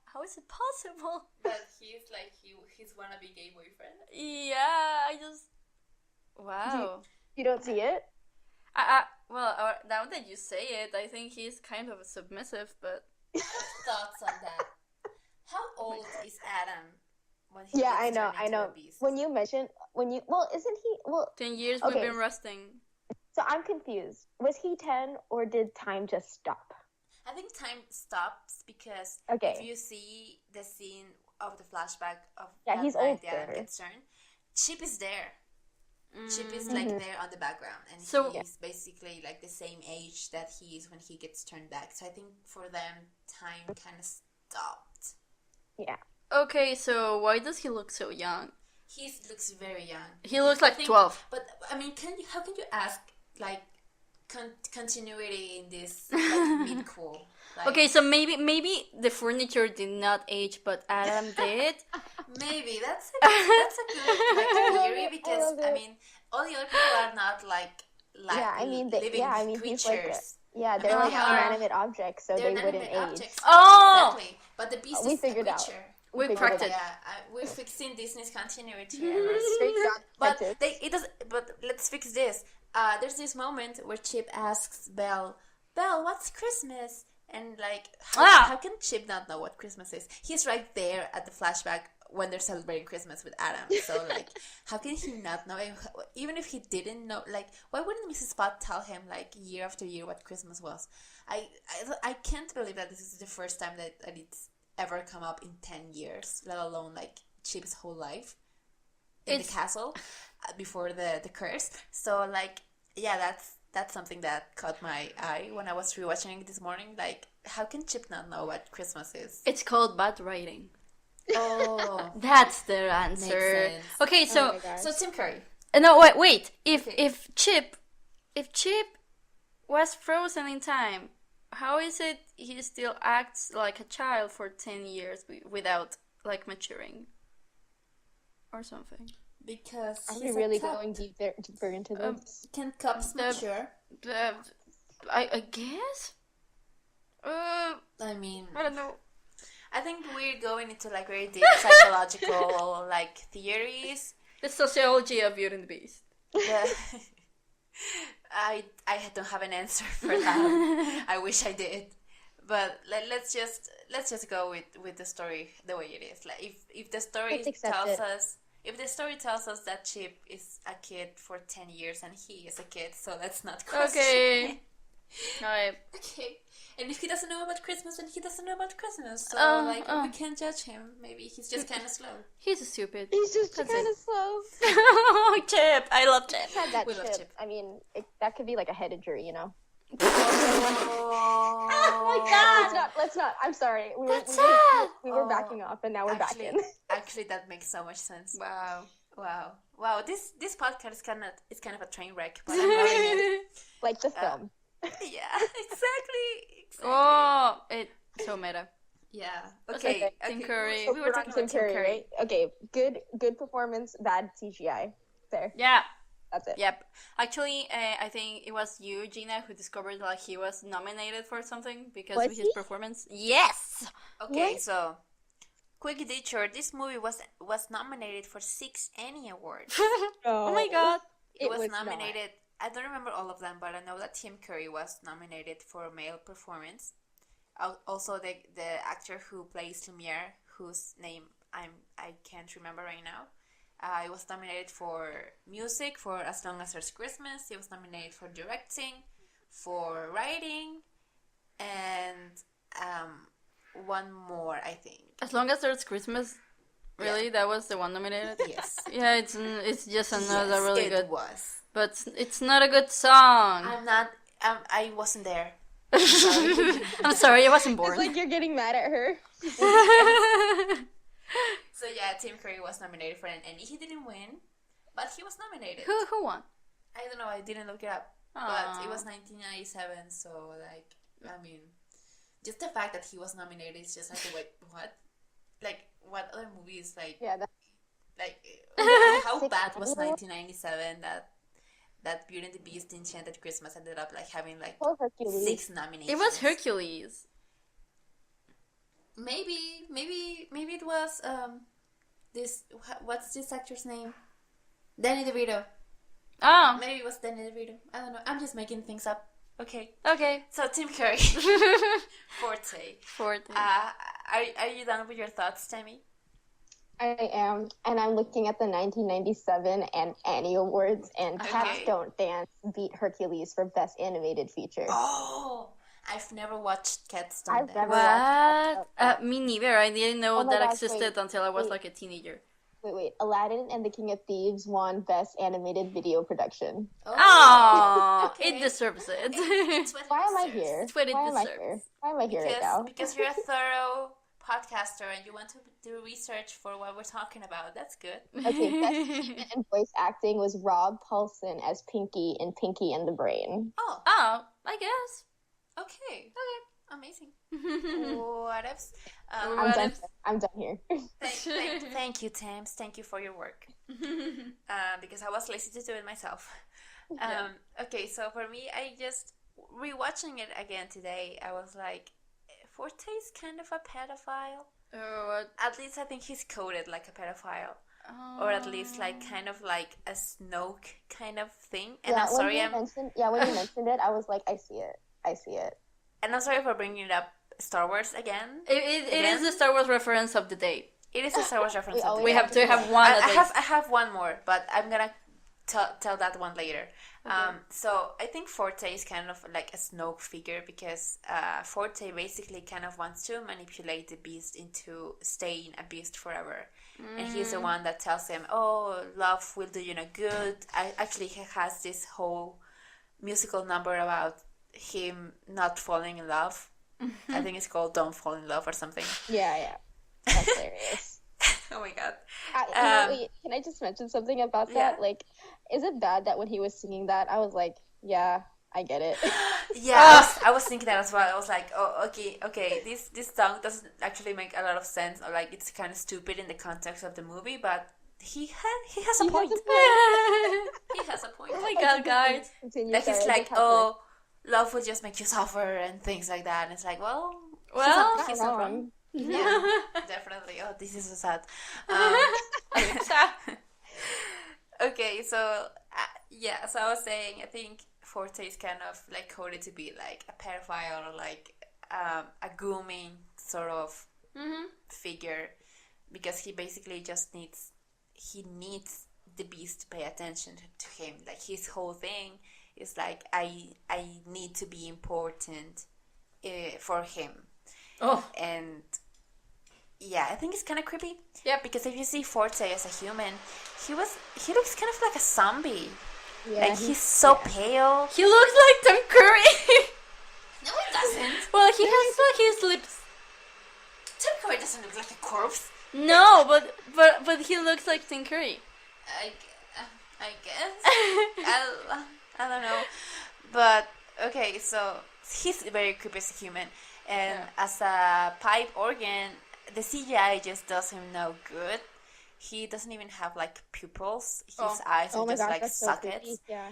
How is it possible? That he's like he's wannabe gay boyfriend. Yeah, I just wow. You don't see it? Well, now that you say it, I think he's kind of submissive, but Thoughts on that? How old is Adam when he Yeah, gets I turned into know. a beast? Isn't he 10 years Okay. we've been resting. So I'm confused. Was he 10 or did time just stop? I think time stops because Okay. if you see the scene of the flashback of Yeah, that he's night Adam older. gets turned, Chip is there. Chip is like there on the background, and So- he's basically like the same age that he is when he gets turned back. So I think for them, time kind of stopped. Yeah. Okay, so why does he look so young? He looks very young. He looks like I think- 12. But I mean, how can you ask like continuity in this like, mid-cool? Like, Okay, so maybe the furniture did not age, but Adam did. maybe that's a good like, theory because love it. I mean, all the other people are not like Yeah, I mean, living he's creatures. like they're I mean, like they are- inanimate objects, so They're they wouldn't inanimate age. objects. Oh! Exactly. But the beast We is figured a out. creature. We figured cracked it it. Yeah, we're fixing Disney's continuity errors. Straight shot But detective. But let's fix this. There's this moment where Chip asks Belle, what's Christmas? And like, how can Chip not know what Christmas is? He's right there at the flashback when they're celebrating Christmas with Adam. So like, how can he not know? Even if he didn't know, like, why wouldn't Mrs. Spot tell him like year after year what Christmas was? I can't believe that this is the first time that it's ever come up in 10 years, let alone like Chip's whole life in the castle before the curse. So like, yeah, that's something that caught my eye when I was rewatching it this morning. Like, how can Chip not know what Christmas is? It's called bad writing. Oh, That's the answer. Makes sense. Okay, so my gosh. so Tim Curry. no, wait. If Chip was frozen in time, how is it he still acts like a child for 10 years without like maturing or something? Because Are we he's really a cup. going deeper into this? Can cups mature? I guess. I mean, I don't know. I think we're going into like very deep psychological like theories. The sociology of Beauty and the Beast. The- I don't have an answer for that. I wish I did, but let's just go with the story the way it is. Like if the story Let's accept tells it. us. If the story tells us that Chip is a kid for 10 years and he is a kid, so let's not question Okay. it. Alright. Okay. And if he doesn't know about Christmas, then he doesn't know about Christmas. So, we can't judge him. Maybe he's just kind of slow. He's stupid. He's just That's kind it. of slow. Oh, Chip! I love Chip. Had that We love chip. Chip. I mean, that could be like a head injury, you know. Oh, Let's not. I'm sorry. That's sad. We were backing off, and now we're back in. Actually, that makes so much sense. Wow. Wow. This podcast is kind of a train wreck, but I'm loving it. Like the film. Yeah, exactly. Oh, it's so meta. Yeah. Okay, Okay. Tim Curry. So We we're were on talking Tim about Tim Curry, Curry. right? Okay, good performance, bad CGI. There, Yeah. that's it. Yep. Actually, I think it was you, Gina, who discovered like he was nominated for something because Was of his he? performance. Yes. Okay, What? so quick detour. This movie was nominated for 6 Annie Awards. Oh my god. It was was not. nominated. I don't remember all of them, but I know that Tim Curry was nominated for male performance. Also, the actor who plays Lumiere, whose name I can't remember right now. He was nominated for music for As Long as There's Christmas. He was nominated for directing, for writing, and one more, I think. As long as there's Christmas. Really, that was the one nominated. Yes. Yeah, it's just another Yes, really it good. was. But it's not a good song. I'm not. I wasn't there. Sorry. I'm sorry, I wasn't born. It's like you're getting mad at her. So yeah, Tim Curry was nominated for an Emmy. He didn't win, but he was nominated. Who won? I don't know. I didn't look it up, but it was 1997. So like, I mean, just the fact that he was nominated is just like, wait, what? Like, what other movies like? Yeah, Like, how bad was 1997 that Beauty and the Beast Enchanted Christmas ended up like having like Poor Hercules. 6 nominations. It was Hercules. Maybe it was this. What's this actor's name? Danny DeVito. Oh, Maybe it was Danny DeVito. I don't know. I'm just making things up. Okay. okay. So Tim Curry, Forte. Forte. Are you done with your thoughts, Tammy? I am, and I'm looking at the 1997 and Annie Awards, and Cats Okay. Don't Dance beat Hercules for Best Animated Feature. Oh, I've never watched Cats Don't I've Dance. never What? watched Me neither. I didn't know Oh my that gosh, existed wait, until I was wait. like a teenager. Wait. Aladdin and the King of Thieves won Best Animated Video Production. Oh, okay. it deserves it. It's what it Why am I deserves. here? It's what it Why am I deserves. here? Why am I here right Because, now? because you're a thorough podcaster and you want to do research for what we're talking about. That's good. Okay, Best Achievement in Voice Acting was Rob Paulson as Pinky in Pinky and the Brain. Oh, Oh, I guess. okay. Amazing. What else? What I'm done. if- I'm done here. Thank you, Tams. Thank you for your work. Because I was lazy to do it myself. Okay, so for me, I just rewatching it again today. I was like, Forte's kind of a pedophile. At least I think he's coded like a pedophile, or at least like kind of like a Snoke kind of thing. And I'm sorry, when you mentioned it, I was like, I see it. And I'm sorry for bringing it up. Star Wars again. It is the Star Wars reference of the day. It is a Star Wars reference. always We have to have one at least. I have one more, but I'm gonna tell that one later. So I think Forte is kind of like a Snoke figure because Forte basically kind of wants to manipulate the Beast into staying a Beast forever, and he's the one that tells him, "Oh, love will do you no good." He has this whole musical number about him not falling in love. I think it's called "Don't Fall in Love" or something. Yeah. That's hilarious. Oh my god. Wait, can I just mention something about that? Yeah. Like, is it bad that when he was singing that, I was like, yeah, I get it. Yeah, I was thinking that as well. I was like, oh, okay, this song doesn't actually make a lot of sense, or like it's kind of stupid in the context of the movie, but he has a point. He has a point. Oh my god, guys. Continue, Like sorry, he's I like, just have to- oh, love will just make you suffer and things like that. And it's like, well, Well, he's not wrong. Yeah, definitely. Oh, this is so sad. Okay, so so I was saying, I think Forte is kind of like coded to be like a pedophile or like a grooming sort of figure, because he basically just needs the Beast to pay attention to him. Like his whole thing is like, I need to be important for him. Oh, And yeah, I think it's kind of creepy. Yep. Because if you see Forte as a human, he looks kind of like a zombie. Yeah, Like he's so pale. he looks like Tim Curry. No, he doesn't. Well, he has like his lips. Tim Curry doesn't look like a corpse. No, but he looks like Tim Curry. I guess. I don't know. But okay, so he's very creepy as a human, and as a pipe organ, the CGI just does him no good. He doesn't even have like pupils. His eyes are Oh my just gosh, like that's so sockets. creepy. Yeah.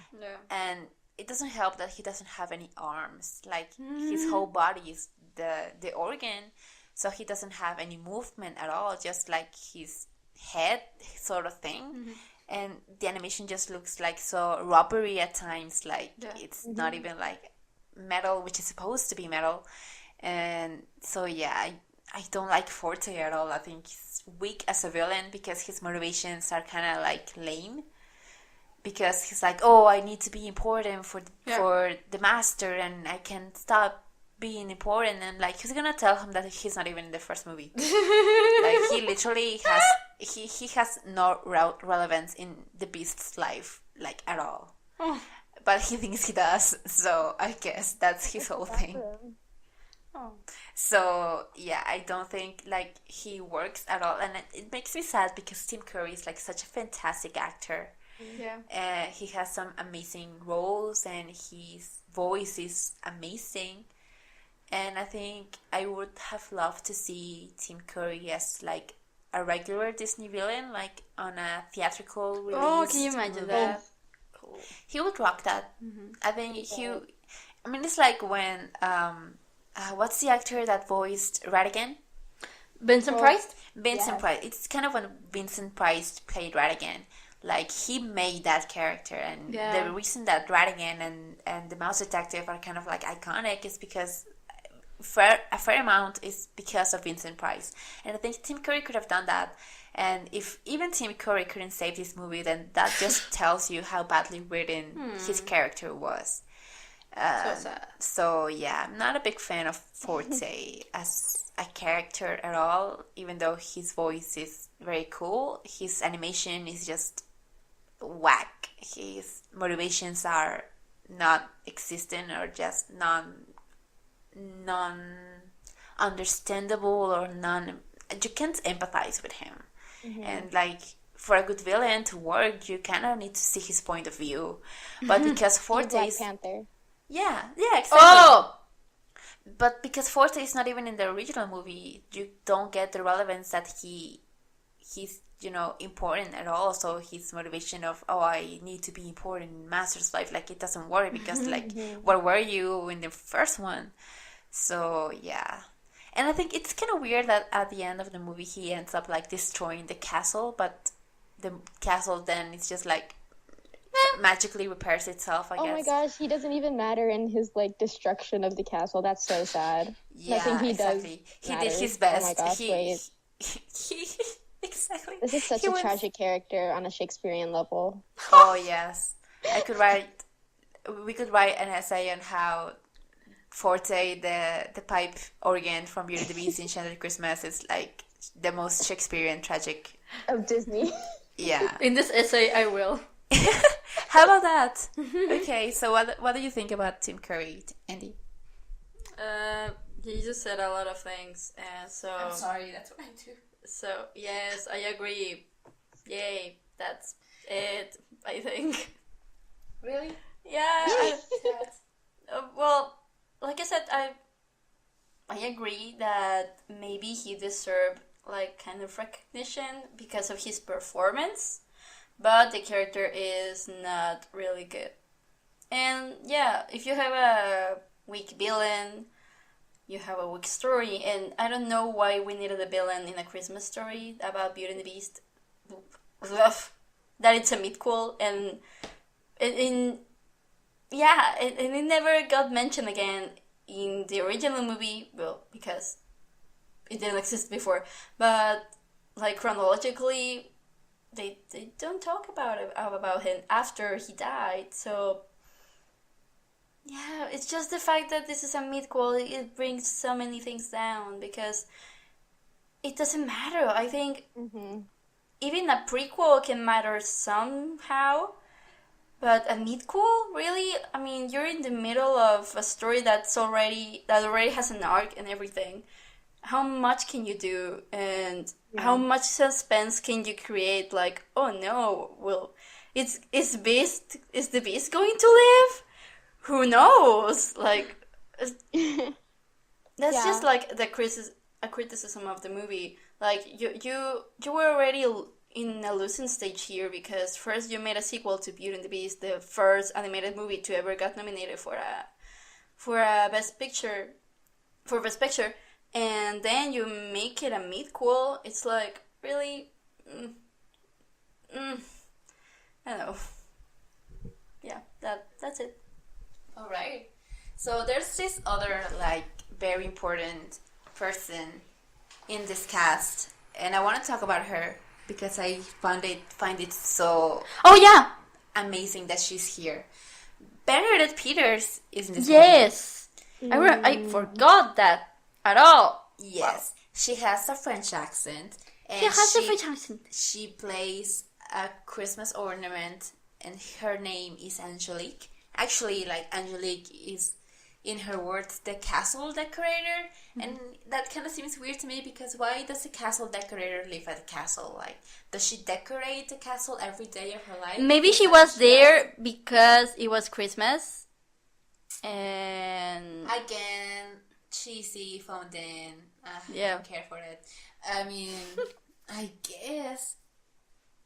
And it doesn't help that he doesn't have any arms. Like his whole body is the organ, so he doesn't have any movement at all, just like his head sort of thing. And the animation just looks like so rubbery at times, like it's not even like metal, which is supposed to be metal. And so I don't like Forte at all. I think he's weak as a villain because his motivations are kind of like lame. Because he's like, oh, I need to be important for the master, and I can't stop being important. And like, who's gonna tell him that he's not even in the first movie? Like, he literally has he has no relevance in the Beast's life, like at all. But he thinks he does, so I guess that's his whole thing. Oh. So yeah, I don't think like he works at all, and it makes me sad because Tim Curry is like such a fantastic actor. Yeah. He has some amazing roles, and his voice is amazing. And I think I would have loved to see Tim Curry as like a regular Disney villain, like on a theatrical release. Oh, can you imagine movie. that? Cool. He would rock that. I think I mean, it's like when what's the actor that voiced Ratigan? Vincent Price? Vincent Price. It's kind of when Vincent Price played Ratigan. Like, he made that character, and the reason that Ratigan and the Mouse Detective are kind of like iconic is because a fair amount is because of Vincent Price. And I think Tim Curry could have done that. And if even Tim Curry couldn't save this movie, then that just tells you how badly written his character was. So sad. So yeah, I'm not a big fan of Forte as a character at all, even though his voice is very cool. His animation is just whack. His motivations are not existent or just non understandable or you can't empathize with him. And like, for a good villain to work, you kind of need to see his point of view. But because Forte Black is... Panther. Yeah, exactly. Oh! But because Forte is not even in the original movie, you don't get the relevance that he's, important at all. So his motivation of, I need to be important in Master's life, like, it doesn't work because, like, where were you in the first one? So, yeah. And I think it's kind of weird that at the end of the movie he ends up, like, destroying the castle, but the castle then is just, like, magically repairs itself, I guess. Oh my gosh, he doesn't even matter in his like destruction of the castle. That's so sad. Yeah, Nothing he exactly. does He did matters. his best. Oh my gosh, wait. He exactly. This is such He a went- tragic character on a Shakespearean level. Oh yes, we could write an essay on how Forte, the pipe organ from Beauty and the Beast, Enchanted Christmas, is like the most Shakespearean tragic. Of Disney. Yeah. In this essay, I will. How about that? Okay, so what do you think about Tim Curry, Andy? You just said a lot of things, and so... I'm sorry, that's what I do. So, yes, I agree. Yay, that's it, I think. Really? Yeah, well, like I said, I agree that maybe he deserved, like, kind of recognition because of his performance, but the character is not really good. And yeah, if you have a weak villain, you have a weak story, and I don't know why we needed a villain in a Christmas story about Beauty and the Beast. That it's a midquel, and it never got mentioned again in the original movie, well, because it didn't exist before, but like chronologically, they don't talk about him after he died, so yeah, it's just the fact that this is a midquel, it brings so many things down, because it doesn't matter. I think even a prequel can matter somehow, but a midquel, really? I mean, you're in the middle of a story that already has an arc and everything. How much can you do, and how much suspense can you create? Like, oh no, well, is the Beast going to live? Who knows? Like, that's just like a criticism of the movie. Like, you were already in a losing stage here, because first you made a sequel to Beauty and the Beast, the first animated movie to ever got nominated for a Best Picture, and then you make it a midquel. It's like, really, I don't know. Yeah, that's it. All right. So there's this other, like, very important person in this cast, and I want to talk about her because I find it so amazing that she's here. Bernadette Peters is in this movie. Yes, I forgot that at all. Yes, she has a French accent, and She has a French accent. She plays a Christmas ornament and her name is Angelique. Actually, like, Angelique is, in her words, the castle decorator, and that kind of seems weird to me, because why does a castle decorator live at a castle? Like, does she decorate the castle every day of her life? Maybe she was there because it was Christmas. And again, cheesy fountain. I don't care for it. I mean, I guess.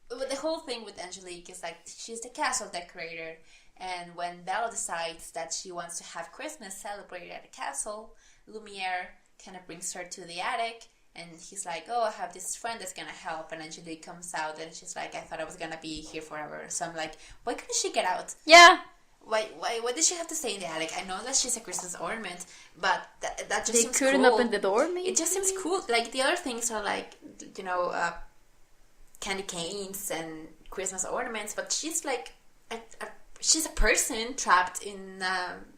But the whole thing with Angelique is like, she's the castle decorator, and when Belle decides that she wants to have Christmas celebrated at the castle, Lumiere kind of brings her to the attic, and he's like, oh, I have this friend that's gonna help, and Angelique comes out, and she's like, I thought I was gonna be here forever. So I'm like, why couldn't she get out? yeah. Why what did she have to stay in the attic? I know that she's a Christmas ornament, but that just They seems couldn't cool. open the door, maybe? It just seems cool. Like, the other things are like, candy canes and Christmas ornaments, but she's like, she's a person trapped in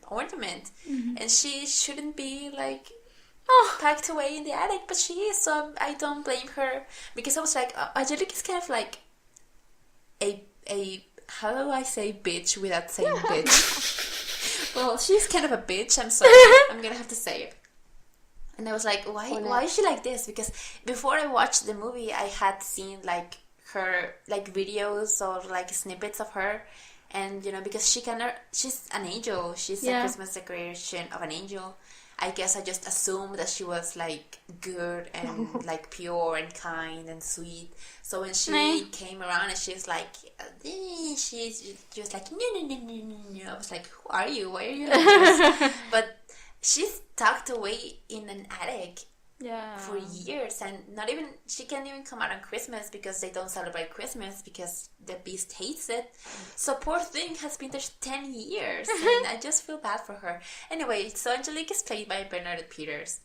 ornament, and she shouldn't be like packed away in the attic, but she is. So I don't blame her, because I was like, Angelique is kind of like a how do I say bitch without saying bitch? Well, she's kind of a bitch. I'm sorry. I'm gonna have to say it. And I was like, why is she like this? Because before I watched the movie, I had seen like her like videos or like snippets of her, and because she's an angel. She's a Christmas decoration of an angel. I guess I just assumed that she was like good and like pure and kind and sweet. So when she came around and she's like, she's just like, no. I was like, who are you? Why are you like this? But she's tucked away in an attic for years, and she can't even come out on Christmas because they don't celebrate Christmas because the Beast hates it. So poor thing has been there 10 years, and I just feel bad for her. Anyway, so Angelique is played by Bernadette Peters.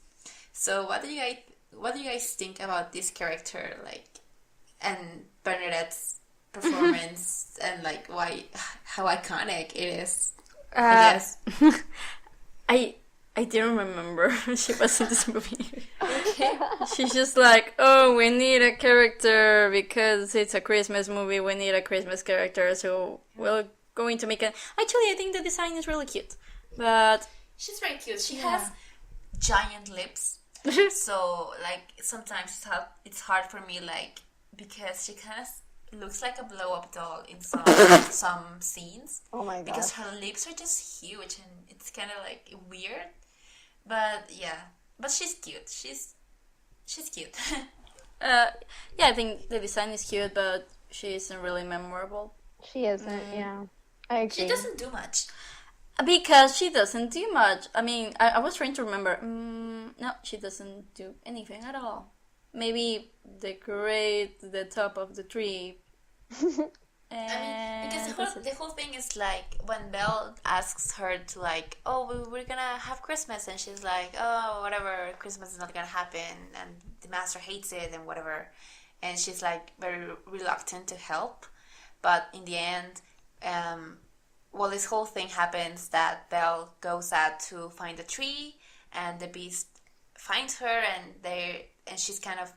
So what do you guys think about this character, like, and Bernadette's performance, and like how iconic it is? I guess. I didn't remember she was in this movie. Okay. She's just like, oh, we need a character because it's a Christmas movie. We need a Christmas character, so we're going to make it. Actually, I think the design is really cute, but she's very cute. She has giant lips, so like sometimes it's hard for me, like, because she kind of looks like a blow-up doll in some scenes. Oh my god! Because her lips are just huge, and it's kind of like weird. But but she's cute. She's cute. I think the design is cute, but she isn't really memorable. She isn't. Yeah, I agree. She doesn't do much. Because she doesn't do much. I mean, I was trying to remember. No, she doesn't do anything at all. Maybe decorate the top of the tree. I mean, because the whole thing is like, when Belle asks her to like, oh, we're gonna have Christmas, and she's like, oh, whatever, Christmas is not gonna happen, and the master hates it, and whatever, and she's like very reluctant to help, but in the end, this whole thing happens that Belle goes out to find a tree, and the Beast finds her, and she's kind of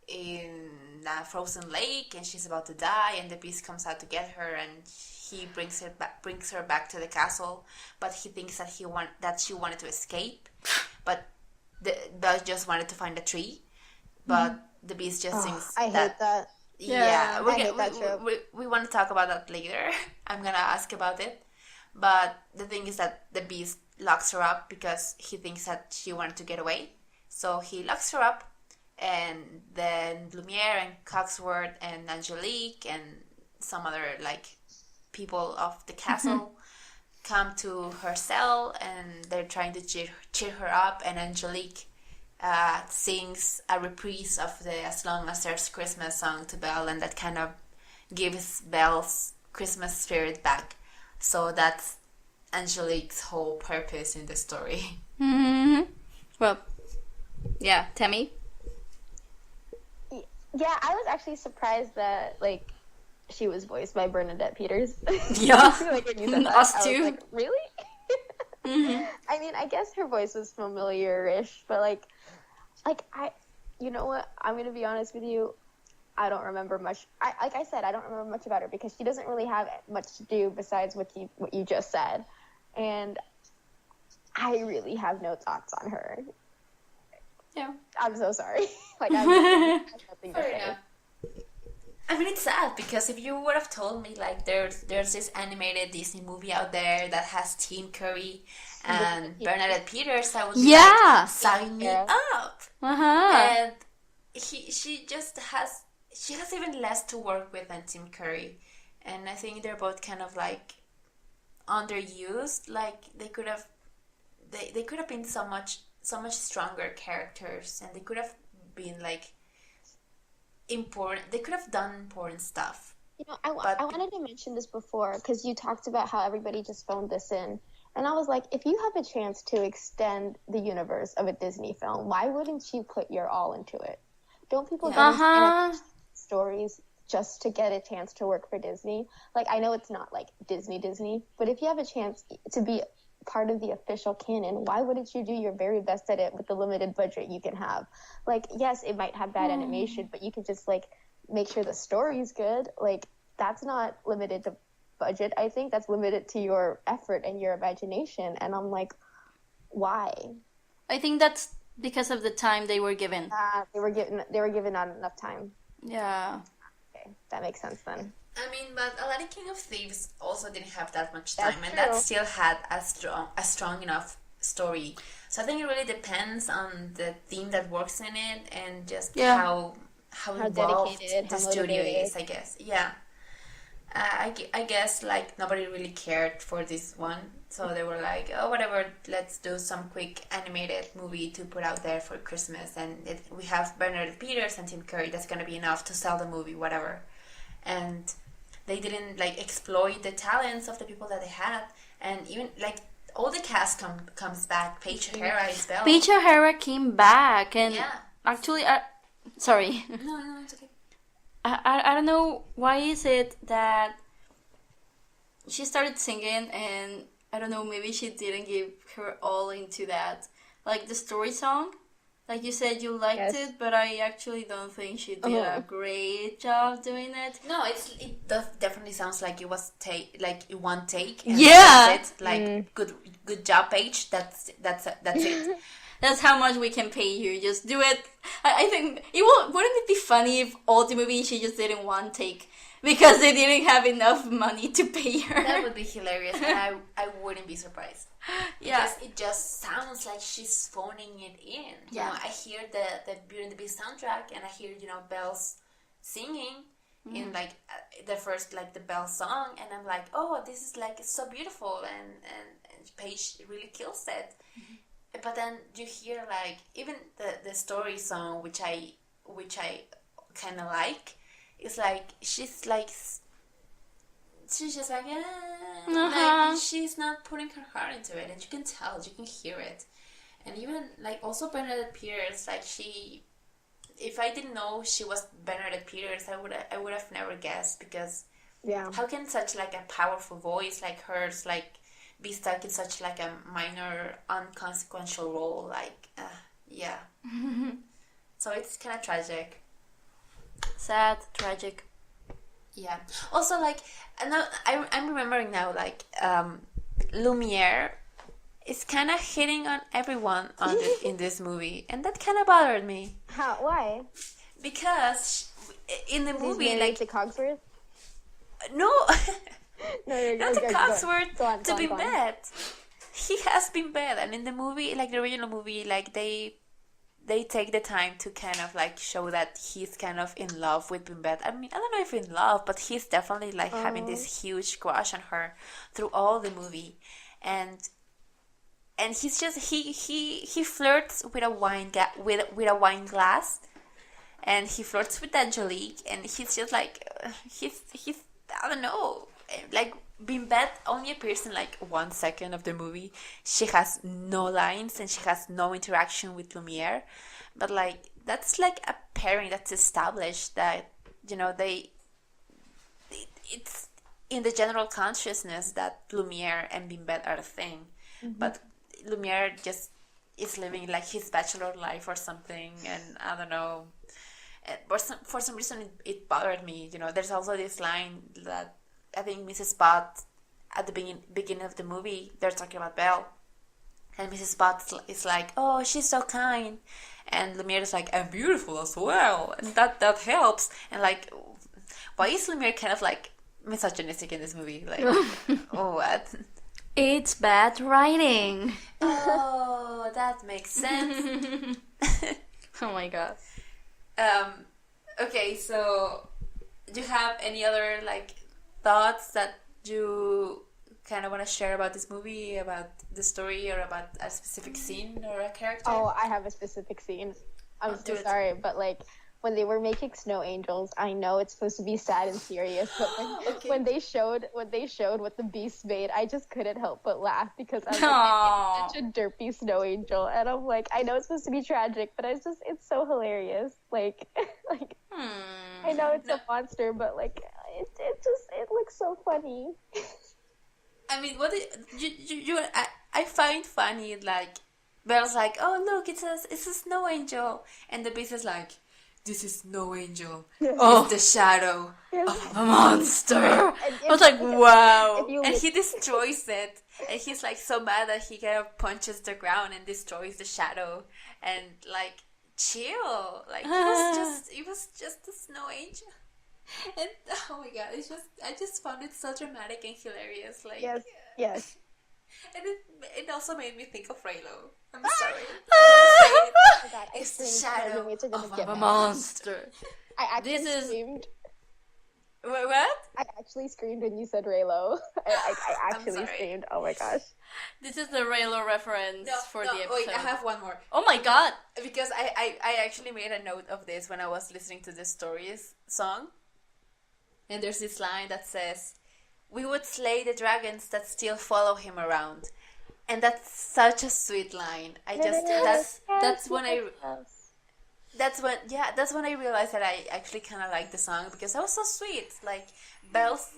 in a frozen lake, and she's about to die, and the Beast comes out to get her, and he brings her back to the castle, but he thinks that she wanted to escape, but Belle just wanted to find a tree, but the Beast just thinks I hate that. Yeah, I hate that trope. we want to talk about that later. I'm gonna ask about it, but the thing is that the Beast locks her up because he thinks that she wanted to get away, so he locks her up. And then Lumiere and Cogsworth and Angelique and some other like people of the castle come to her cell, and they're trying to cheer her up. And Angelique sings a reprise of the "As Long as There's Christmas" song to Belle, and that kind of gives Belle's Christmas spirit back. So that's Angelique's whole purpose in the story. Mm-hmm. Well, yeah, Tami. Yeah, I was actually surprised that like she was voiced by Bernadette Peters. Yeah, like, when you said that, us I was too. like, really? I mean, I guess her voice was familiar-ish, but like you know what? I'm gonna be honest with you. I don't remember much. Like I said, I don't remember much about her because she doesn't really have much to do besides what you just said, and I really have no thoughts on her. Yeah. I'm so sorry. Like I have nothing to Fair say. enough. I mean, it's sad because if you would have told me like there's this animated Disney movie out there that has Tim Curry and Bernadette Peters, I would be Yeah. like, sign me Yeah. up. Uh-huh. And she has even less to work with than Tim Curry, and I think they're both kind of like underused. Like they could have been so much stronger characters, and they could have been like important. They could have done important stuff. You know, I wanted to mention this before because you talked about how everybody just phoned this in. And I was like, if you have a chance to extend the universe of a Disney film, why wouldn't you put your all into it? Don't people get into animated stories just to get a chance to work for Disney? Like, I know it's not like Disney, but if you have a chance to be part of the official canon, why wouldn't you do your very best at it with the limited budget you can have? Like, yes, it might have bad animation, but you can just like make sure the story's good. Like, that's not limited to budget. I think that's limited to your effort and your imagination. And I'm like, why? I think that's because of the time they were given. They were given not enough time. Yeah. Okay, that makes sense then. I mean, but Aladdin King of Thieves also didn't have that much That's time, and that true. still had a strong enough story. So I think it really depends on the theme that works in it and just how involved dedicated, the how studio motivated. is, I guess. Yeah. I guess like nobody really cared for this one, so they were like, oh whatever, let's do some quick animated movie to put out there for Christmas, and we have Bernadette Peters and Tim Curry. That's gonna be enough to sell the movie, whatever. And they didn't like exploit the talents of the people that they had, and even like all the cast comes back. Paige O'Hara is Belle. Paige O'Hara came back, and Yeah. actually, sorry. No, it's okay. I don't know why is it that she started singing, and I don't know, maybe she didn't give her all into that, like the story song. Like you said, you liked Yes. it, but I actually don't think she did a great job doing it. No, it definitely sounds like it was one take. And Yeah. that's it. Like good job, Paige. That's it. That's how much we can pay you. Just do it. I think wouldn't it be funny if all the movie she just did in one take because they didn't have enough money to pay her. That would be hilarious, and I wouldn't be surprised. Yeah. Because it just sounds like she's phoning it in. You Yeah. know, I hear the Beauty and the Beast soundtrack, and I hear Belle's singing in like the first like the Belle song, and I'm like, oh, this is like so beautiful, and Paige really kills it. But then you hear like even the story song, which I kind of like, is like she's just like, like she's not putting her heart into it, and you can tell, you can hear it. And even like also Bernadette Peters, like if I didn't know she was Bernadette Peters, I would have never guessed, because how can such like a powerful voice like hers like be stuck in such like a minor unconsequential role, like so it's kind of tragic. Sad, tragic. Yeah. Also, like, I'm remembering now, like, Lumiere is kind of hitting on everyone in this movie, and that kind of bothered me. How? Why? Because in the movie, He's like, to Cogsworth? no, No, you're not good, the go Cogsworth, on, to go on. Bimbet. He has been bad, and in the movie, like the original movie, like they take the time to kind of like show that he's kind of in love with Bimbet. I mean, I don't know if in love, but he's definitely like having this huge crush on her through all the movie, and he's just he flirts with a wine with a wine glass, and he flirts with Angelique, and he's just like he's I don't know, like Bimbet only appears in like 1 second of the movie. She has no lines and she has no interaction with Lumiere, but like that's like a pairing that's established, that it's in the general consciousness that Lumiere and Bimbet are a thing, but Lumiere just is living like his bachelor life or something, and I don't know. But for some reason it bothered me. There's also this line that I think Mrs. Spot at the beginning of the movie, they're talking about Belle, and Mrs. Spot is like, "Oh, she's so kind," and Lumiere is like, "I'm beautiful as well," and that helps. And like, why is Lumiere kind of like misogynistic in this movie? Like, oh, what? It's bad writing. Oh, that makes sense. Oh my god. Okay, so do you have any other like thoughts that you kind of want to share about this movie, about the story, or about a specific scene or a character? Oh, I have a specific scene. I'm so sorry, but like when they were making snow angels, I know it's supposed to be sad and serious, but when they showed what the Beast made, I just couldn't help but laugh because I was like, it's such a derpy snow angel, and I'm like, I know it's supposed to be tragic, but it's so hilarious. Like I know it's a monster, but like it looks so funny. I mean, what I find funny, like Belle's like, "Oh look, it's a snow angel," and the Beast is like, "This is no angel. It's the shadow of a monster." I was like, wow. And he destroys it. And he's like so mad that he kind of punches the ground and destroys the shadow. And like, chill. Like, it was just a snow angel. And oh my god, I just found it so dramatic and hilarious. Like, Yes. And it also made me think of Raylo. I'm sorry. Oh my God, It's the shadow of a monster. I actually screamed. What? I actually screamed when you said Raylo. I actually screamed. Oh my gosh. This is the Raylo reference for the episode. Wait, I have one more. Oh my god. Because I actually made a note of this when I was listening to the Stories song. And there's this line that says, "We would slay the dragons that still follow him around." And that's such a sweet line. That's when I realized that I actually kind of like the song because that was so sweet. Like Belle's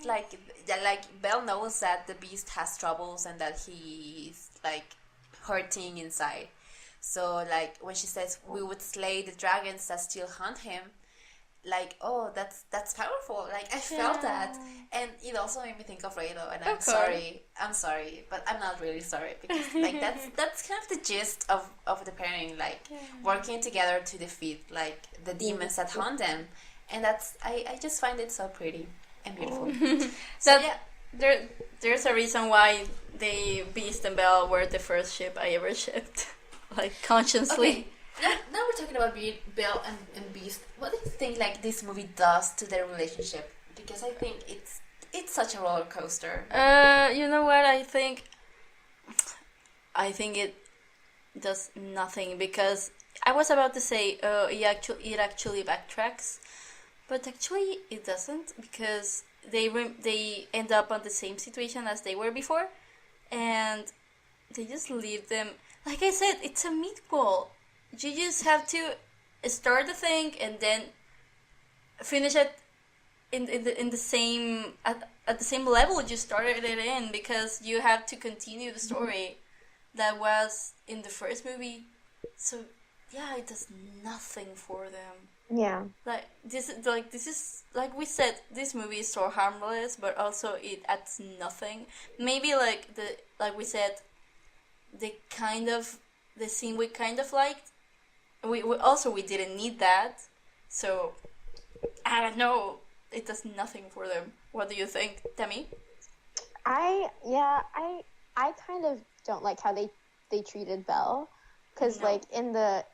Belle knows that the Beast has troubles and that he's like hurting inside. So like when she says we would slay the dragons that still hunt him, like, oh, that's powerful. Like I felt that, and it also made me think of Raylo. And I'm sorry, but I'm not really sorry because like that's kind of the gist of the pairing, like working together to defeat like the demons that haunt them, and that's I just find it so pretty and beautiful. There's a reason why the Beast and Belle were the first ship I ever shipped, like consciously. Okay. Now we're talking about Belle and Beast. What do you think like this movie does to their relationship? Because I think it's such a roller coaster. You know what? I think it does nothing because I was about to say it actually backtracks, but actually it doesn't because they end up on the same situation as they were before, and they just leave them. Like I said, it's a meatball. You just have to start the thing and then finish it in the same at the same level you started it in because you have to continue the story that was in the first movie. So yeah, it does nothing for them. Yeah. This is like we said, this movie is so harmless, but also it adds nothing. Maybe like we said, the scene we kind of liked. We didn't need that, so I don't know. It does nothing for them. What do you think, Tami? I kind of don't like how they treated Belle, because like in the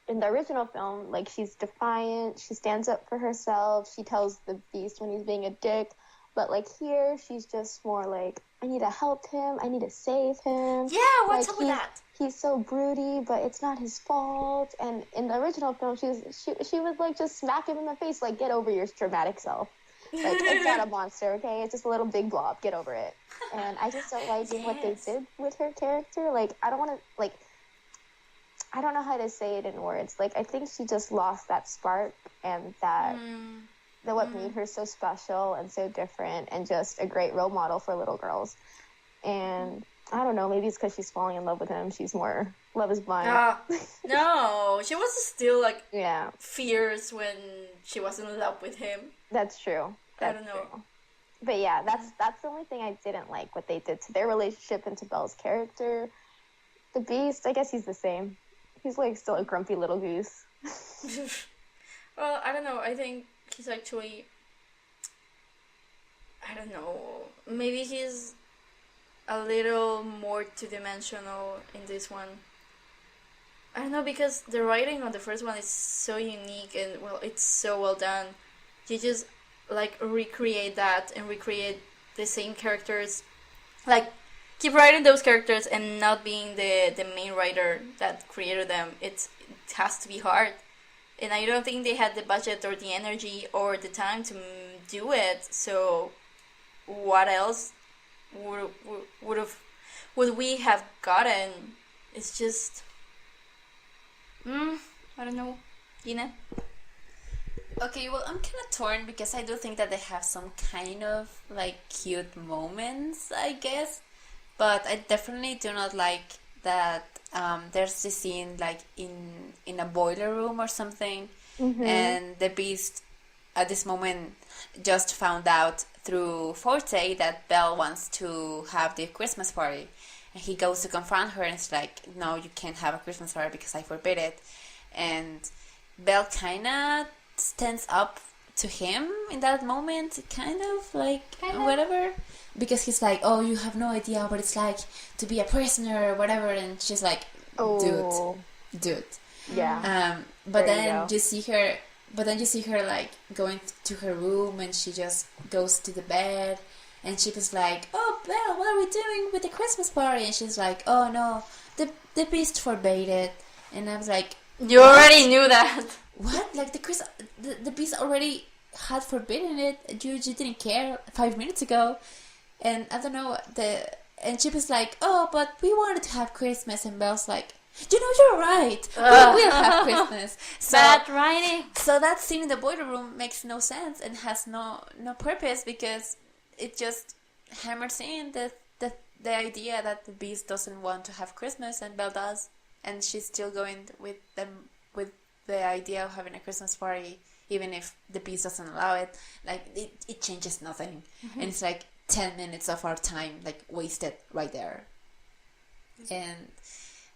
original film, like she's defiant, she stands up for herself, she tells the Beast when he's being a dick, but like here she's just more like, I need to help him, I need to save him. Yeah, what's like, up with that? He's so broody, but it's not his fault. And in the original film, she would like just smack him in the face, like, get over your dramatic self. Like, it's not a monster, okay? It's just a little big blob. Get over it. And I just don't like what they did with her character. Like, I don't want to, like, I don't know how to say it in words. Like, I think she just lost that spark and that what made her so special and so different and just a great role model for little girls. And I don't know, maybe it's because she's falling in love with him. She's more Love is Blind. No, she was still like Yeah, fierce when she was in love with him. that's true. I don't know. True. But yeah, that's the only thing I didn't like, what they did to their relationship and to Belle's character. The Beast, I guess he's the same. He's like still a grumpy little goose. Well, I don't know. I think he's actually, I don't know. Maybe he's a little more two-dimensional in this one. I don't know, because the writing on the first one is so unique and, well, it's so well done. You just like recreate that and recreate the same characters, like keep writing those characters and not being the main writer that created them. It has to be hard, and I don't think they had the budget or the energy or the time to do it. So what else would we have gotten? It's just I don't know, Gina. Okay, well, I'm kind of torn because I do think that they have some kind of like cute moments, I guess, but I definitely do not like that. There's this scene like in a boiler room or something, and the Beast at this moment just found out through Forte that Belle wants to have the Christmas party, and he goes to confront her, and it's like, no, you can't have a Christmas party because I forbid it, and Belle kind of stands up to him in that moment, kind of whatever, because he's like, oh, you have no idea what it's like to be a prisoner or whatever, and she's like, dude. Yeah. But There you then go. you see her like going to her room, and she just goes to the bed, and she was like, oh, Belle, what are we doing with the Christmas party? And she's like, oh no, the Beast forbade it. And I was like, You already knew that. what? Like the Beast already had forbidden it. You didn't care 5 minutes ago, and I don't know and she was like, oh, but we wanted to have Christmas, and Belle's like, you know, you're right. We will have Christmas. So, Bad writing. so that scene in the boiler room makes no sense and has no purpose, because it just hammers in the idea that the Beast doesn't want to have Christmas and Belle does, and she's still going with the idea of having a Christmas party, even if the Beast doesn't allow it. Like it changes nothing, and it's like 10 minutes of our time like wasted right there. And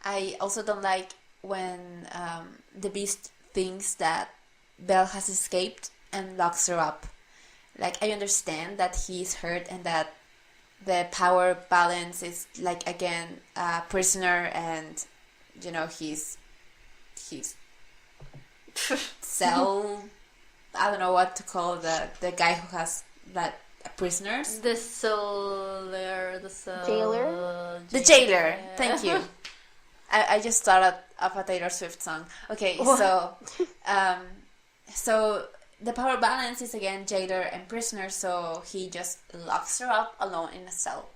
I also don't like when the Beast thinks that Belle has escaped and locks her up. Like, I understand that he's hurt and that the power balance is like, again, a prisoner, and you know, he's cell, I don't know what to call the guy who has that prisoners. The jailer. The jailer. Thank you. I just thought of a Taylor Swift song. Okay, so the power balance is again jailer and prisoner, so he just locks her up alone in a cell.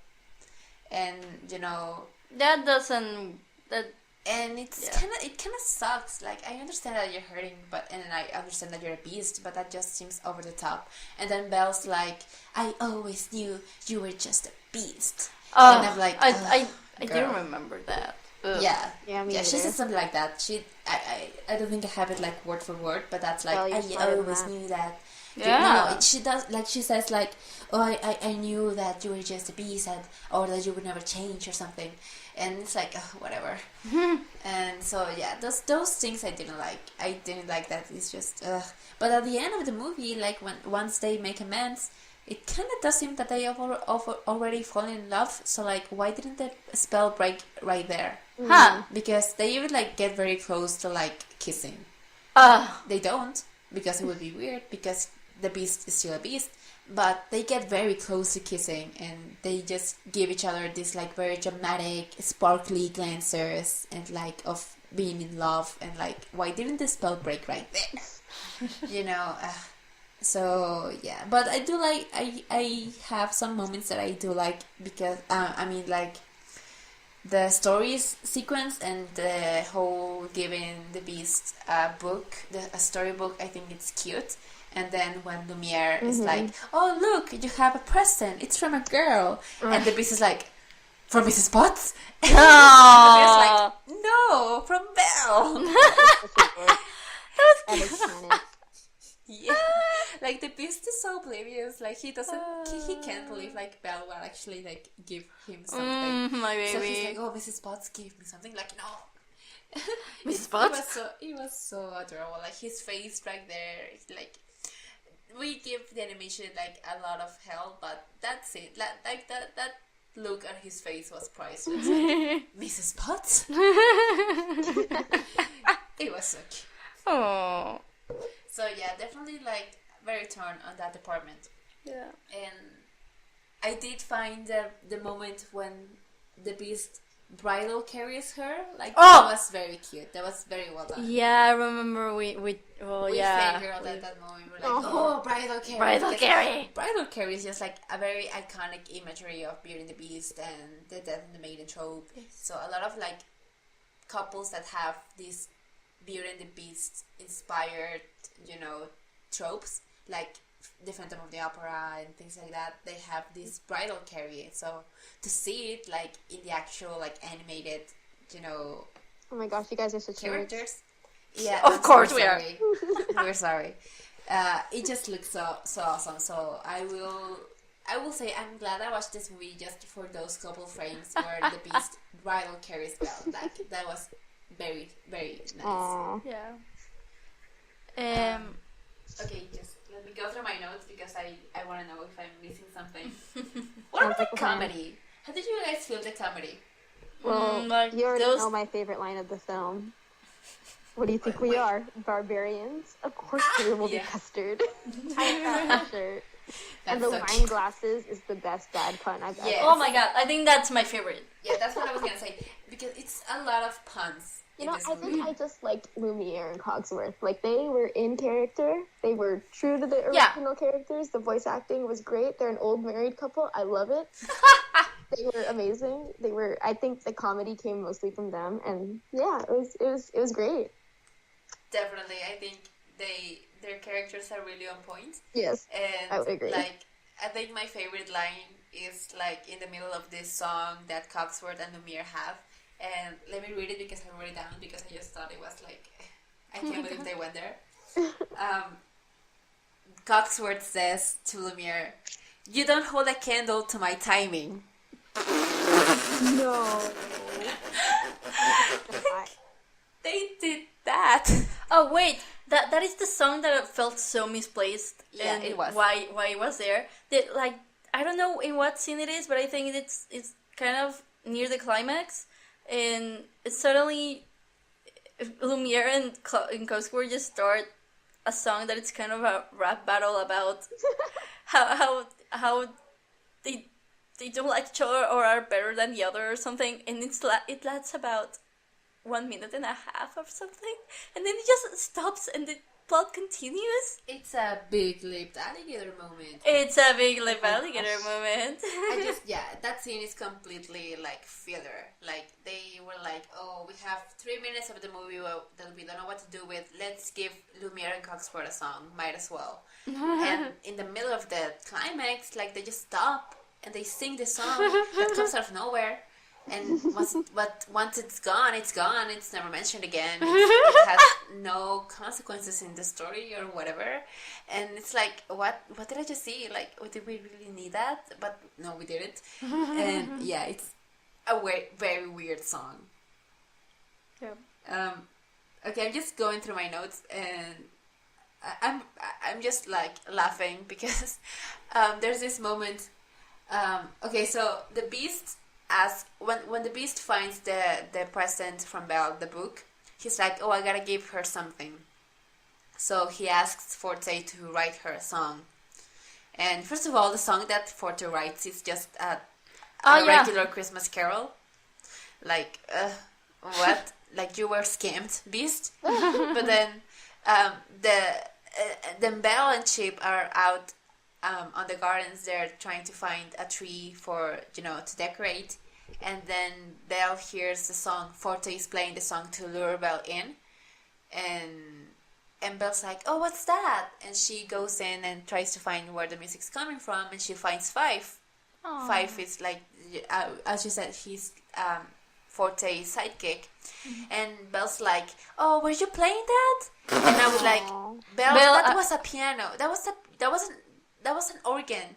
And you know, That doesn't. and it kind of sucks. Like, I understand that you're hurting, and I understand that you're a beast, but that just seems over the top. And then Belle's like, I always knew you were just a beast. And I'm like, I do girl. remember that. Ugh. Yeah, me she neither. said something like that. I don't think I have it like word for word, but that's like, Well, you're I smarter than always that. knew that. Yeah. No, she does, like, she says like, oh, I knew that you were just a beast, or that you would never change or something, and it's like, whatever. And so yeah, those things I didn't like. I didn't like that. It's just but at the end of the movie, like once they make amends, it kind of does seem that they already fallen in love. So like, why didn't the spell break right there? Huh. Because they even like get very close to like kissing. They don't, because it would be weird, because the beast is still a beast, but they get very close to kissing, and they just give each other this like very dramatic, sparkly glances, and like of being in love, and like, why didn't the spell break right there? You know. So yeah, but I do like, I have some moments that I do like, because I mean, like, the stories sequence and the whole giving the beast a book, a storybook, I think it's cute. And then when Lumiere is like, oh look, you have a present, it's from a girl, and the beast is like, from Mrs. Potts? And Bear's like, Oh, no, from Belle. And it's canon. Yeah, like the Beast is so oblivious. Like he doesn't, he can't believe like Belle will actually like give him something. my So he's baby. like, "Oh, Mrs. Potts gave me something." Like, no, Mrs. It Potts? was so adorable. Like his face right there. Like we give the animation like a lot of hell, but that's it. Like that look on his face was priceless. Like, Mrs. Potts. It was so cute. Oh, So yeah, definitely like very torn on that department. yeah. And I did find the moment when the Beast bridal carries her. Like that was very cute. That was very well done. Yeah, I remember we We yeah. fangirled at that moment. We're like, oh, bridal carry. Bridal Because carry. Bridal carry is just like a very iconic imagery of Beauty and the Beast and the Death and the Maiden trope. So a lot of like couples that have these Beauty and the Beast inspired, tropes, like the Phantom of the Opera and things like that, they have this bridal carry. So to see it like in the actual like animated, Oh my gosh, you guys are such nerds. characters. Yeah, Of I'm so course we are. sorry. We're sorry. It just looks so awesome. So I will say I'm glad I watched this movie just for those couple frames where the Beast bridal carries Belle. Like that was very, very nice. Aww. Yeah. Okay, just let me go through my notes because I want to know if I'm missing something. What Sounds about like the a plan. comedy? How did you guys feel the comedy? Well, like you already those- know my favorite line of the film. What do you think we Wait. are? Barbarians? Of course there will yeah. be custard. I have that shirt. And the That's so wine cute. glasses is the best bad pun I've ever. Yes. Oh my god, I think that's my favorite. Yeah, that's what I was gonna say because it's a lot of puns. You in know, this I movie. think I just liked Lumiere and Cogsworth. Like, they were in character. They were true to the Yeah. original characters. The voice acting was great. They're an old married couple. I love it. They were amazing. I think the comedy came mostly from them. And yeah, it was great. Definitely, I think their characters are really on point. Yes. And I would agree. like I think my favorite line is like in the middle of this song that Cogsworth and Lumiere have. And let me read it because I wrote it down because I just thought it was like I can't believe they went there. Cogsworth says to Lumiere, "You don't hold a candle to my timing." No. They did that. Oh wait, that is the song that felt so misplaced. Yeah, and it was. Why it was there? That like I don't know in what scene it is, but I think it's kind of near the climax, and it's suddenly Lumiere and Cogsworth just start a song that it's kind of a rap battle about how they don't like each other or are better than the other or something, and it lasts about 1 minute and a half or something, and then it just stops and the plot continues. It's a big lipped alligator moment. It's a big lip alligator moment. That scene is completely like filler. Like they were like, oh, we have 3 minutes of the movie that we don't know what to do with. Let's give Lumiere and Cogsworth a song. Might as well. And in the middle of the climax, like they just stop and they sing the song that comes out of nowhere. And once it's gone. It's never mentioned again. It has no consequences in the story or whatever. And it's like, what did I just see? Like, did we really need that? But no, we didn't. And yeah, it's a very weird song. Yeah. Okay, I'm just going through my notes and I'm just like laughing because there's this moment. Okay, so the Beast. When the Beast finds the present from Belle, the book, he's like, oh, I gotta give her something. So he asks Forte to write her a song. And first of all, the song that Forte writes is just a regular Christmas carol. Like, what? Like you were scammed, Beast? But then then Belle and Chip are out on the gardens. They're trying to find a tree for, to decorate. And then Belle hears the song. Forte is playing the song to lure Belle in. And Belle's like, oh, what's that? And she goes in and tries to find where the music's coming from. And she finds 5. Five is like, as you said, he's Forte's sidekick. And Belle's like, "Oh, were you playing that?" And I was like, "Belle, that was a piano. That was an organ.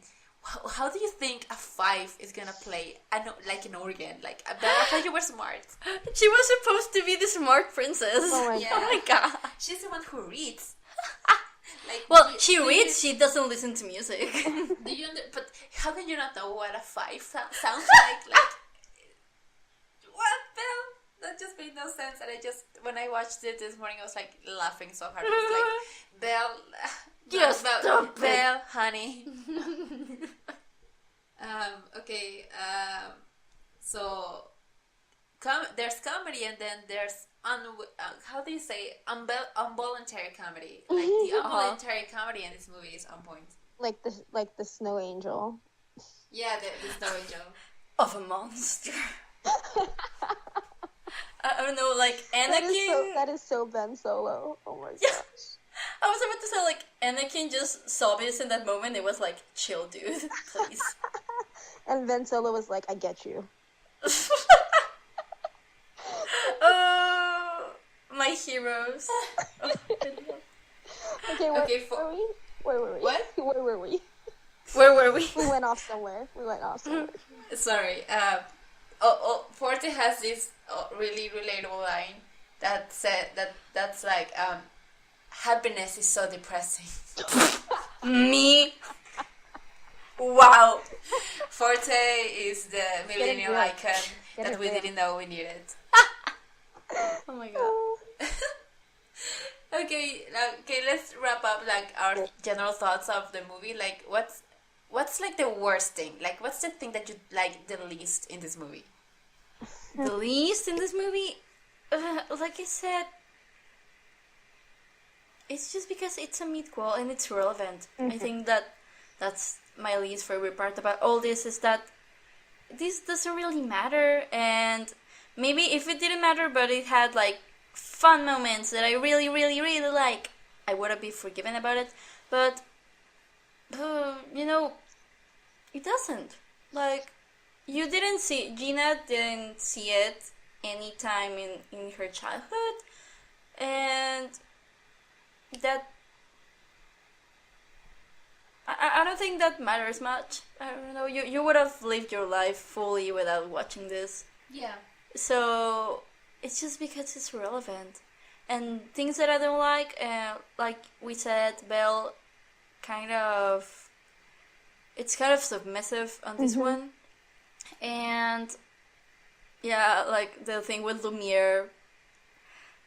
How do you think a 5 is gonna play like an organ? Like, Belle, I thought you were smart." She was supposed to be the smart princess. Oh my Oh my god. She's the one who reads. Like, Well, she reads, she doesn't listen to music. But how can you not know what a 5 sounds like? Like, what, Belle? That just made no sense. And when I watched it this morning, I was like laughing so hard. I was like, Belle, Belle, honey. Okay. So there's comedy, and then there's how do you say involuntary comedy? Like the involuntary comedy in this movie is on point. Like the snow angel. Yeah, the snow angel. Of a monster. I don't know, like Anakin. That is so Ben Solo. Oh my gosh. I was about to say, like, Anakin just saw this in that moment. It was like, chill, dude, please. And Ben Solo was like, "I get you." Oh, my heroes. Oh, Okay, where were we? Where were we? What? Where were we? where were we? We went off somewhere. Sorry. Forte has this really relatable line that said that's like happiness is so depressing. Me. Wow. Forte is the millennial icon that we didn't know we needed. Oh my god. Okay, let's wrap up like our general thoughts of the movie. Like, what's like the worst thing? Like, what's the thing that you like the least in this movie? The least in this movie, like I said, it's just because it's a midquel and it's relevant. I think that's my least favorite part about all this, is that this doesn't really matter, and maybe if it didn't matter but it had like fun moments that I really, really, really like, I wouldn't be forgiven about it. But it doesn't. Like, Gina didn't see it any time in her childhood, and that I don't think that matters much. I don't know, you would have lived your life fully without watching this. Yeah. So it's just because it's relevant. And things that I don't like we said, Belle it's kind of submissive on this one. And yeah, like the thing with Lumiere,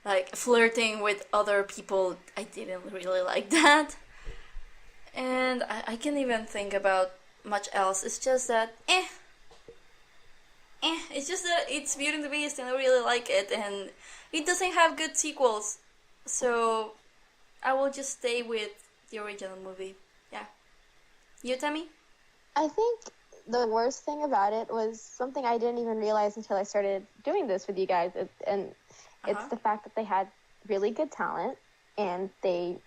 like flirting with other people, I didn't really like that. And I can't even think about much else. It's just that it's just that it's Beauty and the Beast and I really like it, and it doesn't have good sequels, so I will just stay with the original movie. Yeah. You, Tami? I think the worst thing about it was something I didn't even realize until I started doing this with you guys, it's the fact that they had really good talent and they